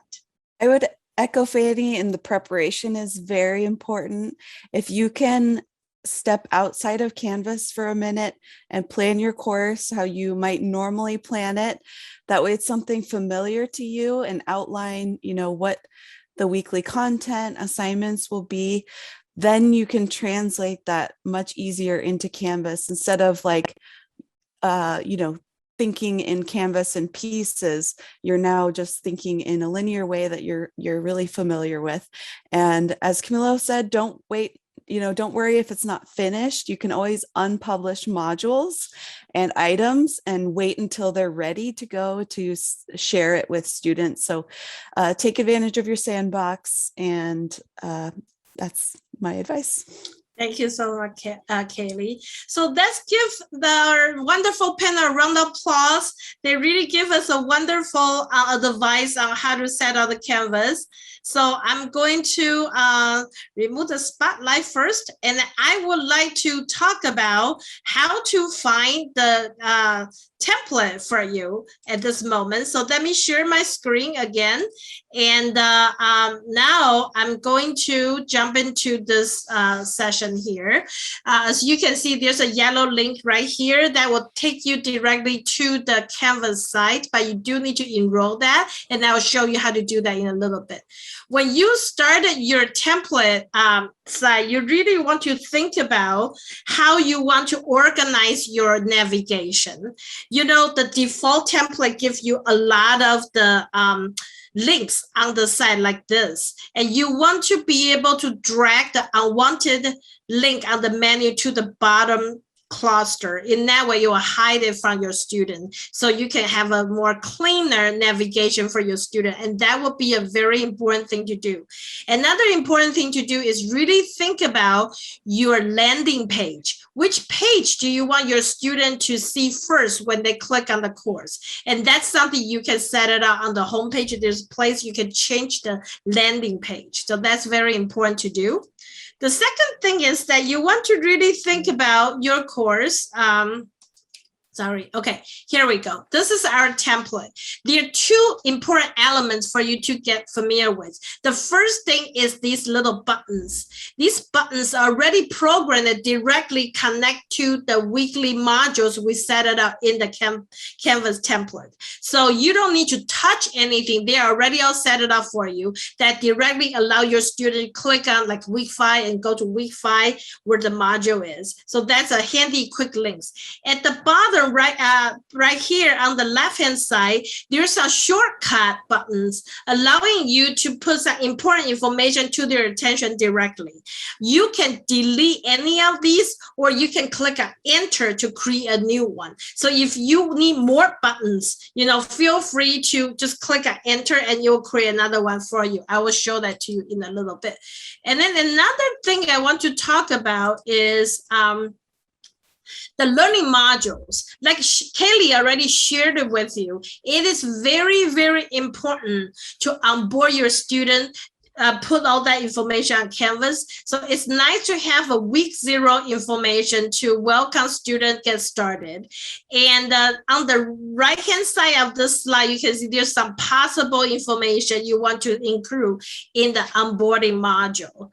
[SPEAKER 4] I would echo Fanny, and the preparation is very important. If you can step outside of Canvas for a minute and plan your course how you might normally plan it, that way it's something familiar to you, and outline, what the weekly content assignments will be. Then you can translate that much easier into Canvas instead of thinking in Canvas in pieces. You're now just thinking in a linear way that you're really familiar with. And as Camilo said, don't wait. Don't worry if it's not finished. You can always unpublish modules and items and wait until they're ready to go to share it with students. So take advantage of your sandbox, and that's my advice.
[SPEAKER 1] Thank you so much, Kaylee. So let's give the wonderful panel a round of applause. They really give us a wonderful advice on how to set up the Canvas. So I'm going to remove the spotlight first, and I would like to talk about how to find the template for you at this moment. So let me share my screen again. And now I'm going to jump into this session here. As you can see, there's a yellow link right here that will take you directly to the Canvas site, but you do need to enroll that, and I will show you how to do that in a little bit. When you started your template site, you really want to think about how you want to organize your navigation. The default template gives you a lot of the links on the side like this, and you want to be able to drag the unwanted link on the menu to the bottom cluster. In that way, you will hide it from your student, so you can have a more cleaner navigation for your student. And that will be a very important thing to do. Another important thing to do is really think about your landing page. Which page do you want your student to see first when they click on the course? And that's something you can set it up on the homepage. There's a place you can change the landing page. So that's very important to do. The second thing is that you want to really think about your course. Okay, here we go. This is our template. There are two important elements for you to get familiar with. The first thing is these little buttons. These buttons are already programmed and directly connect to the weekly modules we set it up in the Canvas template. So you don't need to touch anything. They are already all set it up for you that directly allow your student to click on like week 5 and go to week 5 where the module is. So that's a handy quick links. At the bottom, right here on the left-hand side, there's some shortcut buttons allowing you to put some important information to their attention directly. You can delete any of these, or you can click on enter to create a new one. So if you need more buttons, feel free to just click on enter and you'll create another one for you. I will show that to you in a little bit. And then another thing I want to talk about is the learning modules. Like Kaylee already shared it with you, it is very, very important to onboard your student, put all that information on Canvas. So it's nice to have a week 0 information to welcome students get started. And on the right-hand side of this slide, you can see there's some possible information you want to include in the onboarding module.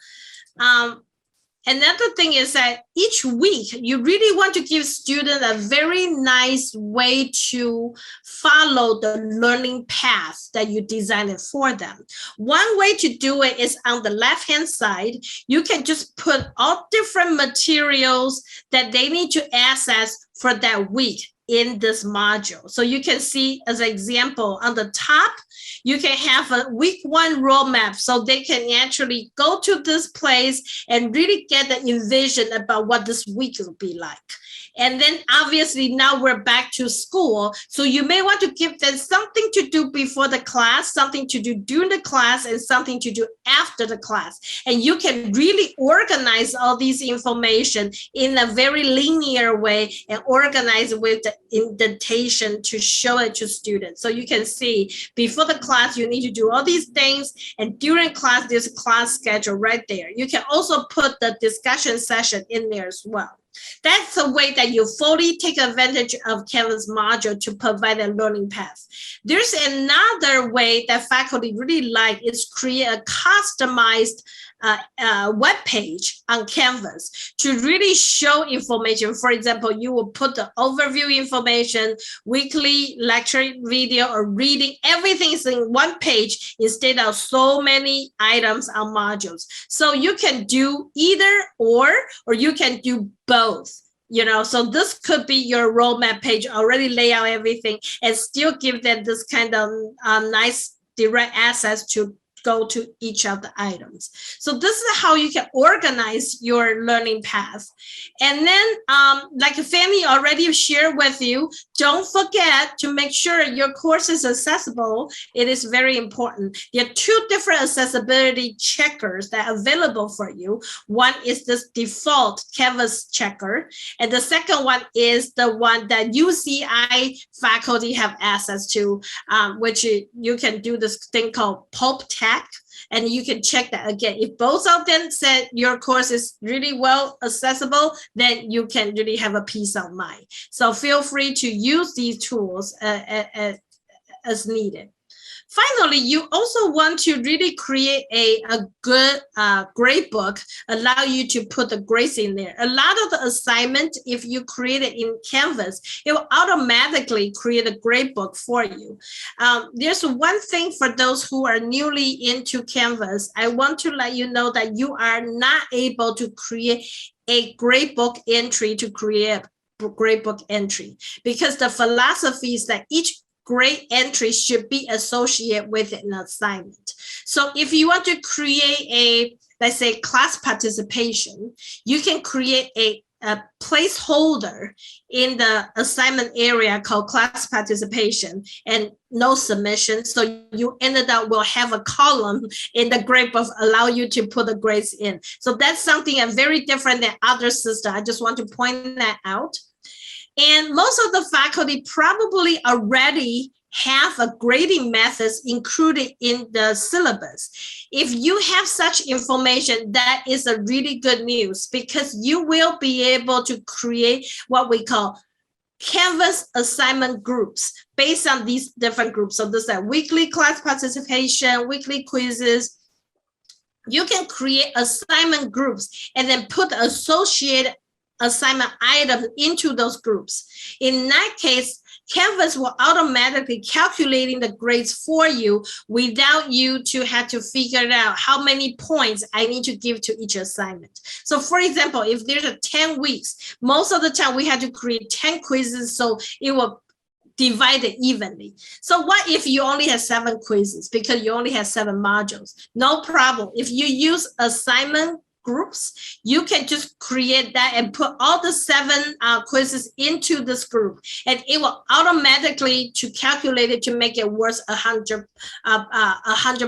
[SPEAKER 1] Another thing is that each week, you really want to give students a very nice way to follow the learning path that you designed it for them. One way to do it is on the left-hand side. You can just put all different materials that they need to access for that week in this module. So you can see as an example on the top, you can have a week 1 roadmap so they can actually go to this place and really get the envision about what this week will be like. And then obviously now we're back to school. So you may want to give them something to do before the class, something to do during the class, and something to do after the class. And you can really organize all these information in a very linear way and organize it with the indentation to show it to students. So you can see before the class, you need to do all these things. And during class, there's a class schedule right there. You can also put the discussion session in there as well. That's a way that you fully take advantage of Canvas module to provide a learning path. There's another way that faculty really like is create a customized web page on Canvas to really show information. For example, you will put the overview information, weekly lecture video or reading, everything is in one page instead of so many items on modules. So you can do either or you can do both. So this could be your roadmap page, already lay out everything and still give them this kind of nice direct access to go to each of the items. So this is how you can organize your learning path. And then like Fanny already shared with you, don't forget to make sure your course is accessible. It is very important. There are 2 different accessibility checkers that are available for you. One is this default Canvas checker. And the second one is the one that UCI faculty have access to, which you can do this thing called Pulp Tech. And you can check that again. If both of them said your course is really well accessible, then you can really have a peace of mind. So feel free to use these tools as needed. Finally, you also want to really create a good grade book, allow you to put the grades in there. A lot of the assignment, if you create it in Canvas, it will automatically create a grade book for you. There's one thing for those who are newly into Canvas. I want to let you know that you are not able to create a grade book entry to create a grade book entry, because the philosophy is that each grade entry should be associated with an assignment. So if you want to create a, let's say, class participation, you can create a a placeholder in the assignment area called class participation and no submission. So you ended up will have a column in the grade book allow you to put the grades in. So that's something very different than other systems. I just want to point that out. And most of the faculty probably already have a grading methods included in the syllabus. If you have such information, that is a really good news because you will be able to create what we call Canvas assignment groups based on these different groups. So this is weekly class participation, weekly quizzes. You can create assignment groups and then put associated assignment items into those groups. In that case, Canvas will automatically calculating the grades for you without you to have to figure out how many points I need to give to each assignment. So for example, if there's a 10 weeks, most of the time we had to create 10 quizzes, so it will divide it evenly. So what if you only have 7 quizzes because you only have 7 modules? No problem. If you use assignment groups, you can just create that and put all the 7 quizzes into this group, and it will automatically to calculate it to make it worth 100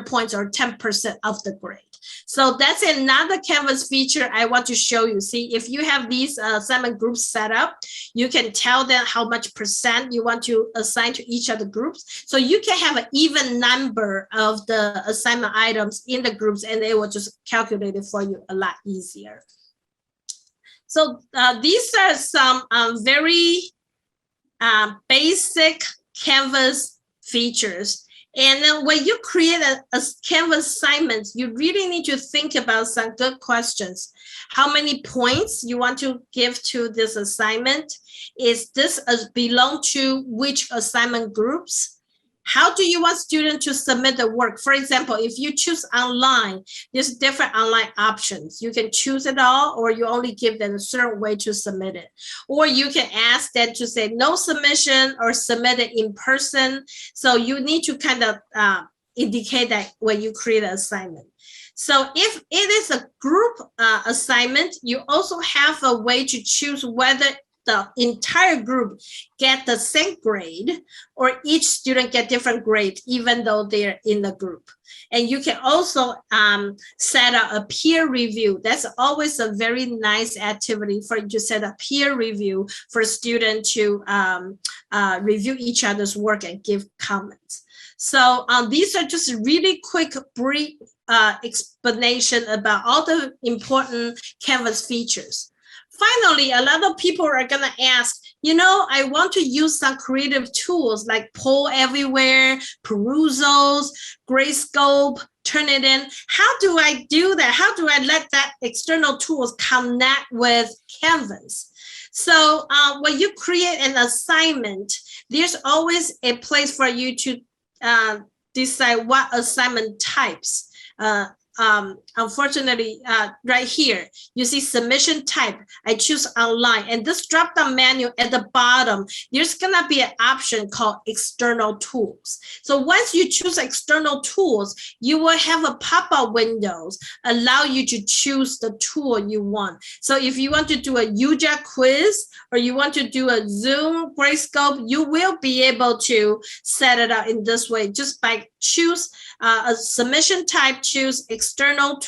[SPEAKER 1] points or 10% of the grade. So that's another Canvas feature I want to show you. See, if you have these assignment groups set up, you can tell them how much percent you want to assign to each of the groups. So you can have an even number of the assignment items in the groups, and they will just calculate it for you a lot easier. So these are some very basic Canvas features. And then when you create a Canvas assignment, you really need to think about some good questions. How many points you want to give to this assignment? Is this belong to which assignment groups? How do you want students to submit the work? For example, if you choose online, there's different online options. You can choose it all, or you only give them a certain way to submit it. Or you can ask them to say no submission or submit it in person. So you need to kind of indicate that when you create an assignment. So if it is a group assignment, you also have a way to choose whether the entire group get the same grade or each student get different grades even though they're in the group. And you can also set up a peer review. That's always a very nice activity for you to set a peer review for students to review each other's work and give comments. So these are just really quick, brief explanation about all the important Canvas features. Finally, a lot of people are going to ask, you know, I want to use some creative tools like Poll Everywhere, Perusals, Gradescope, Turnitin. How do I do that? How do I let that external tools connect with Canvas? So when you create an assignment, there's always a place for you to decide what assignment types. Unfortunately, right here, you see submission type. I choose online, and this drop-down menu at the bottom, there's gonna be an option called external tools. So once you choose external tools, you will have a pop-up windows allow you to choose the tool you want. So if you want to do a UJAC quiz or you want to do a Zoom Gradescope, you will be able to set it up in this way just by choose a submission type, choose external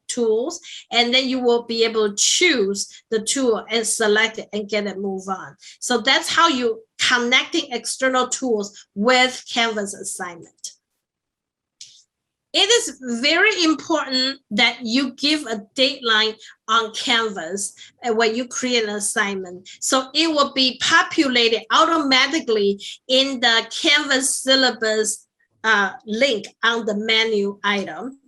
[SPEAKER 1] tools, and then you will be able to choose the tool and select it and get it move on. So that's how you connecting external tools with Canvas assignment. It is very important that you give a deadline on Canvas when you create an assignment. So it will be populated automatically in the Canvas syllabus link on the menu item.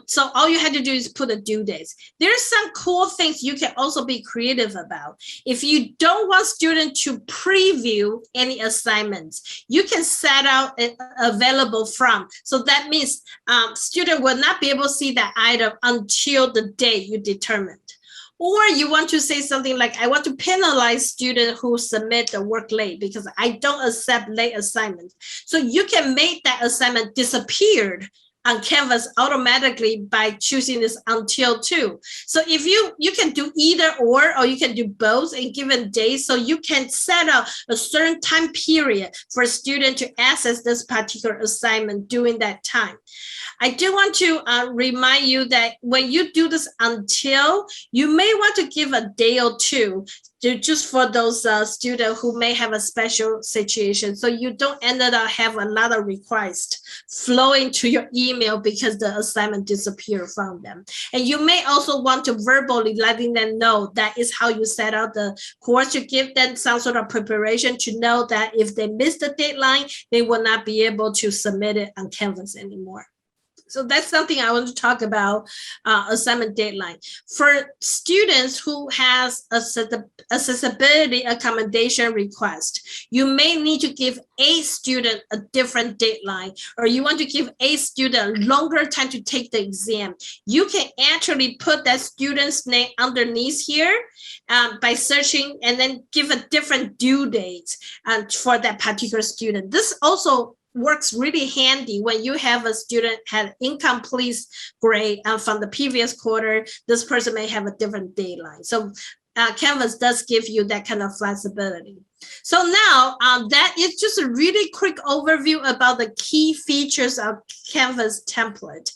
[SPEAKER 1] So all you had to do is put a due date. There's some cool things you can also be creative about. If you don't want students to preview any assignments, you can set out available from. So that means student will not be able to see that item until the date you determined. Or you want to say something like, I want to penalize students who submit the work late because I don't accept late assignments. So you can make that assignment disappeared on Canvas automatically by choosing this until too. So if you can do either or you can do both in given days. So you can set up a certain time period for a student to access this particular assignment during that time. I do want to remind you that when you do this until, you may want to give a day or two just for those students who may have a special situation. So you don't end up have a lot of requests flowing to your email because the assignment disappeared from them. And you may also want to verbally letting them know that is how you set out the course, to give them some sort of preparation to know that if they miss the deadline, they will not be able to submit it on Canvas anymore. So that's something I want to talk about, assignment deadline. For students who has accessibility accommodation request, you may need to give a student a different deadline, or you want to give a student longer time to take the exam. You can actually put that student's name underneath here by searching, and then give a different due date for that particular student. This also works really handy when you have a student had incomplete grade from the previous quarter. This person may have a different deadline. So Canvas does give you that kind of flexibility. So now that is just a really quick overview about the key features of Canvas template.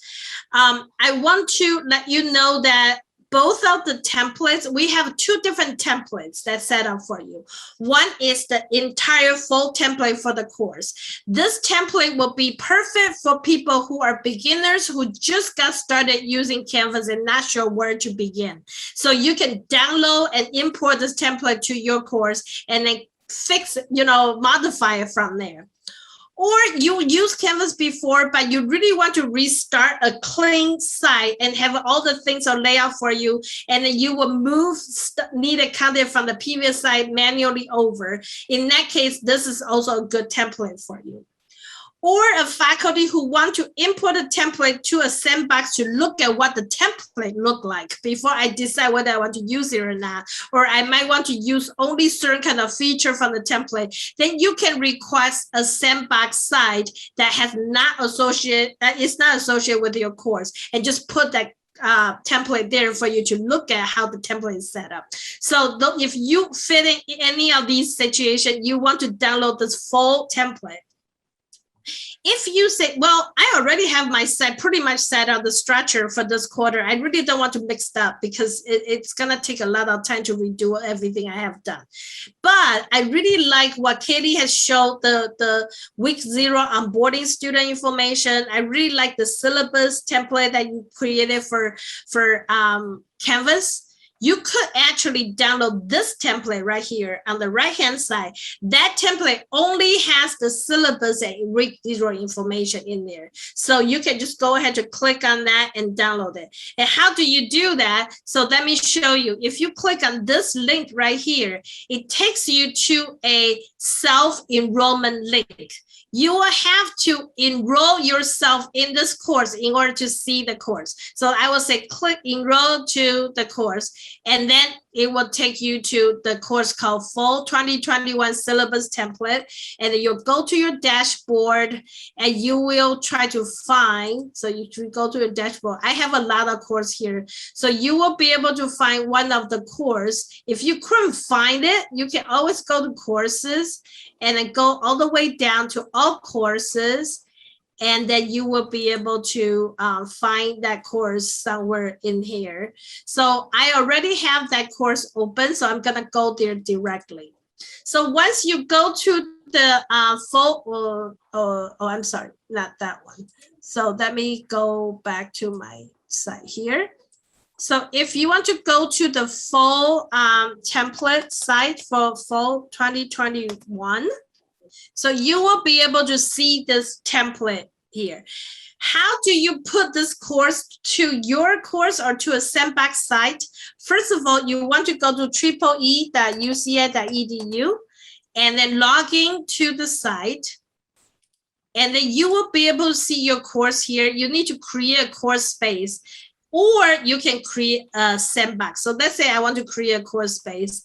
[SPEAKER 1] I want to let you know that both of the templates, we have two different templates that's set up for you. One is the entire full template for the course. This template will be perfect for people who are beginners who just got started using Canvas and not sure where to begin. So you can download and import this template to your course and then fix it, modify it from there. Or you used Canvas before, but you really want to restart a clean site and have all the things on layout for you, and then you will move needed content from the previous site manually over. In that case, this is also a good template for you. Or a faculty who want to import a template to a sandbox to look at what the template look like before I decide whether I want to use it or not, or I might want to use only certain kind of feature from the template, then you can request a sandbox site that is not associated with your course, and just put that template there for you to look at how the template is set up. So if you fit in any of these situations, you want to download this full template. If you say, well, I already have my site pretty much set out the structure for this quarter, I really don't want to mix it up because it's going to take a lot of time to redo everything I have done. But I really like what Katie has showed, the week 0 onboarding student information. I really like the syllabus template that you created for Canvas. You could actually download this template right here on the right-hand side. That template only has the syllabus and week 0 information in there. So you can just go ahead to click on that and download it. And how do you do that? So let me show you. If you click on this link right here, it takes you to a self-enrollment link. You will have to enroll yourself in this course in order to see the course. So I will say click enroll to the course, and then it will take you to the course called Fall 2021 Syllabus Template. And then you'll go to your dashboard and you will try to find, so you can go to your dashboard. I have a lot of course here. So you will be able to find one of the course. If you couldn't find it, you can always go to courses and then go all the way down to all courses, and then you will be able to find that course somewhere in here. So I already have that course open, so I'm gonna go there directly. So once you go to the I'm sorry, not that one. So let me go back to my site here. So if you want to go to the full template site for Fall 2021, so you will be able to see this template here. How do you put this course to your course or to a sandbox site? First of all, you want to go to eee.uca.edu and then log in to the site. And then you will be able to see your course here. You need to create a course space, or you can create a sandbox. So let's say I want to create a course space,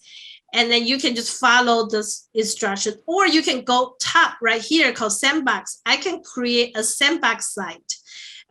[SPEAKER 1] and then you can just follow this instruction, or you can go top right here called sandbox. I can create a sandbox site.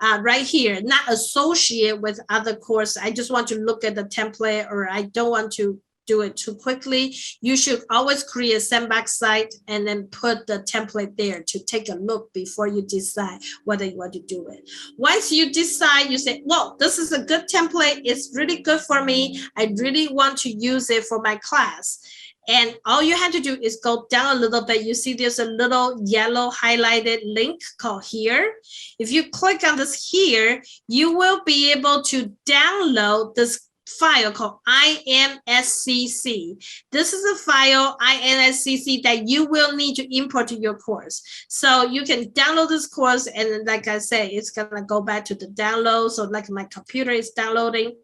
[SPEAKER 1] right here, not associate with other course. I just want to look at the template, or I don't want to do it too quickly. You should always create a sandbox site and then put the template there to take a look before you decide whether you want to do it. Once you decide, you say, well, this is a good template. It's really good for me. I really want to use it for my class. And all you have to do is go down a little bit. You see there's a little yellow highlighted link called here. If you click on this here, you will be able to download this file called IMSCC. This is a file, IMSCC, that you will need to import to your course. So you can download this course, and like I say, it's gonna go back to the download. So like my computer is downloading.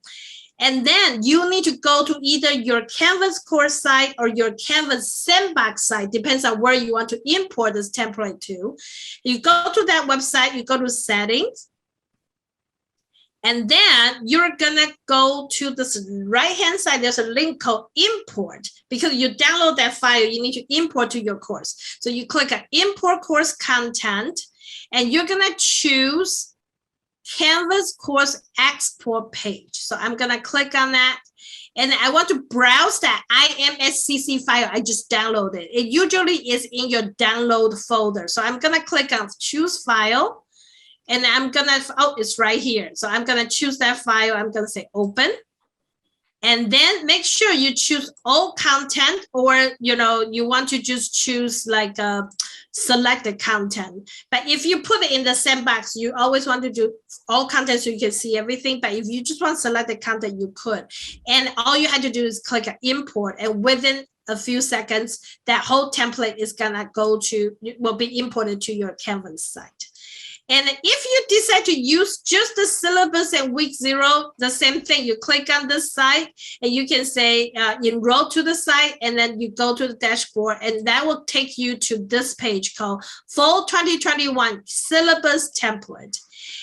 [SPEAKER 1] And then you need to go to either your Canvas course site or your Canvas sandbox site, depends on where you want to import this template to. You go to that website, you go to settings, and then you're gonna go to this right-hand side, there's a link called import. Because you download that file, you need to import to your course. So you click on import course content, and you're gonna choose Canvas course export page. So I'm gonna click on that, and I want to browse that IMSCC file I just downloaded. It usually is in your download folder. So I'm gonna click on choose file, and I'm gonna, oh, it's right here. So I'm gonna choose that file. I'm gonna say open. And then make sure you choose all content, or you want to just choose like selected content. But if you put it in the sandbox, you always want to do all content so you can see everything. But if you just want selected content, you could. And all you had to do is click on import, and within a few seconds, that whole template is gonna will be imported to your Canvas site. And if you decide to use just the syllabus and week 0, the same thing, you click on this site and you can say enroll to the site, and then you go to the dashboard, and that will take you to this page called Fall 2021 Syllabus Template.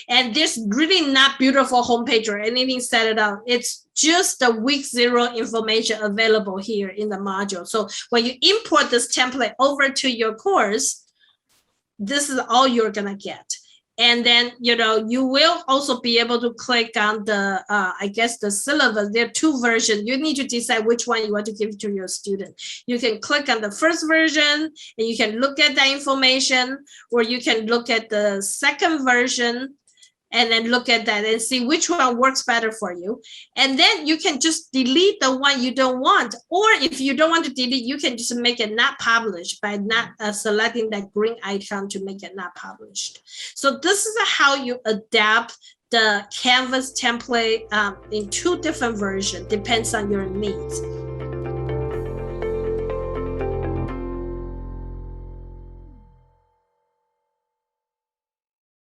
[SPEAKER 1] And there's really not beautiful homepage or anything set it up. It's just the week 0 information available here in the module. So when you import this template over to your course, this is all you're gonna get. And then, you will also be able to click on the, I guess, the syllabus. There are 2 versions. You need to decide which one you want to give to your student. You can click on the first version, and you can look at that information, or you can look at the second version and then look at that and see which one works better for you. And then you can just delete the one you don't want. Or if you don't want to delete, you can just make it not published by not selecting that green icon to make it not published. So this is how you adapt the Canvas template in 2 different versions, depends on your needs.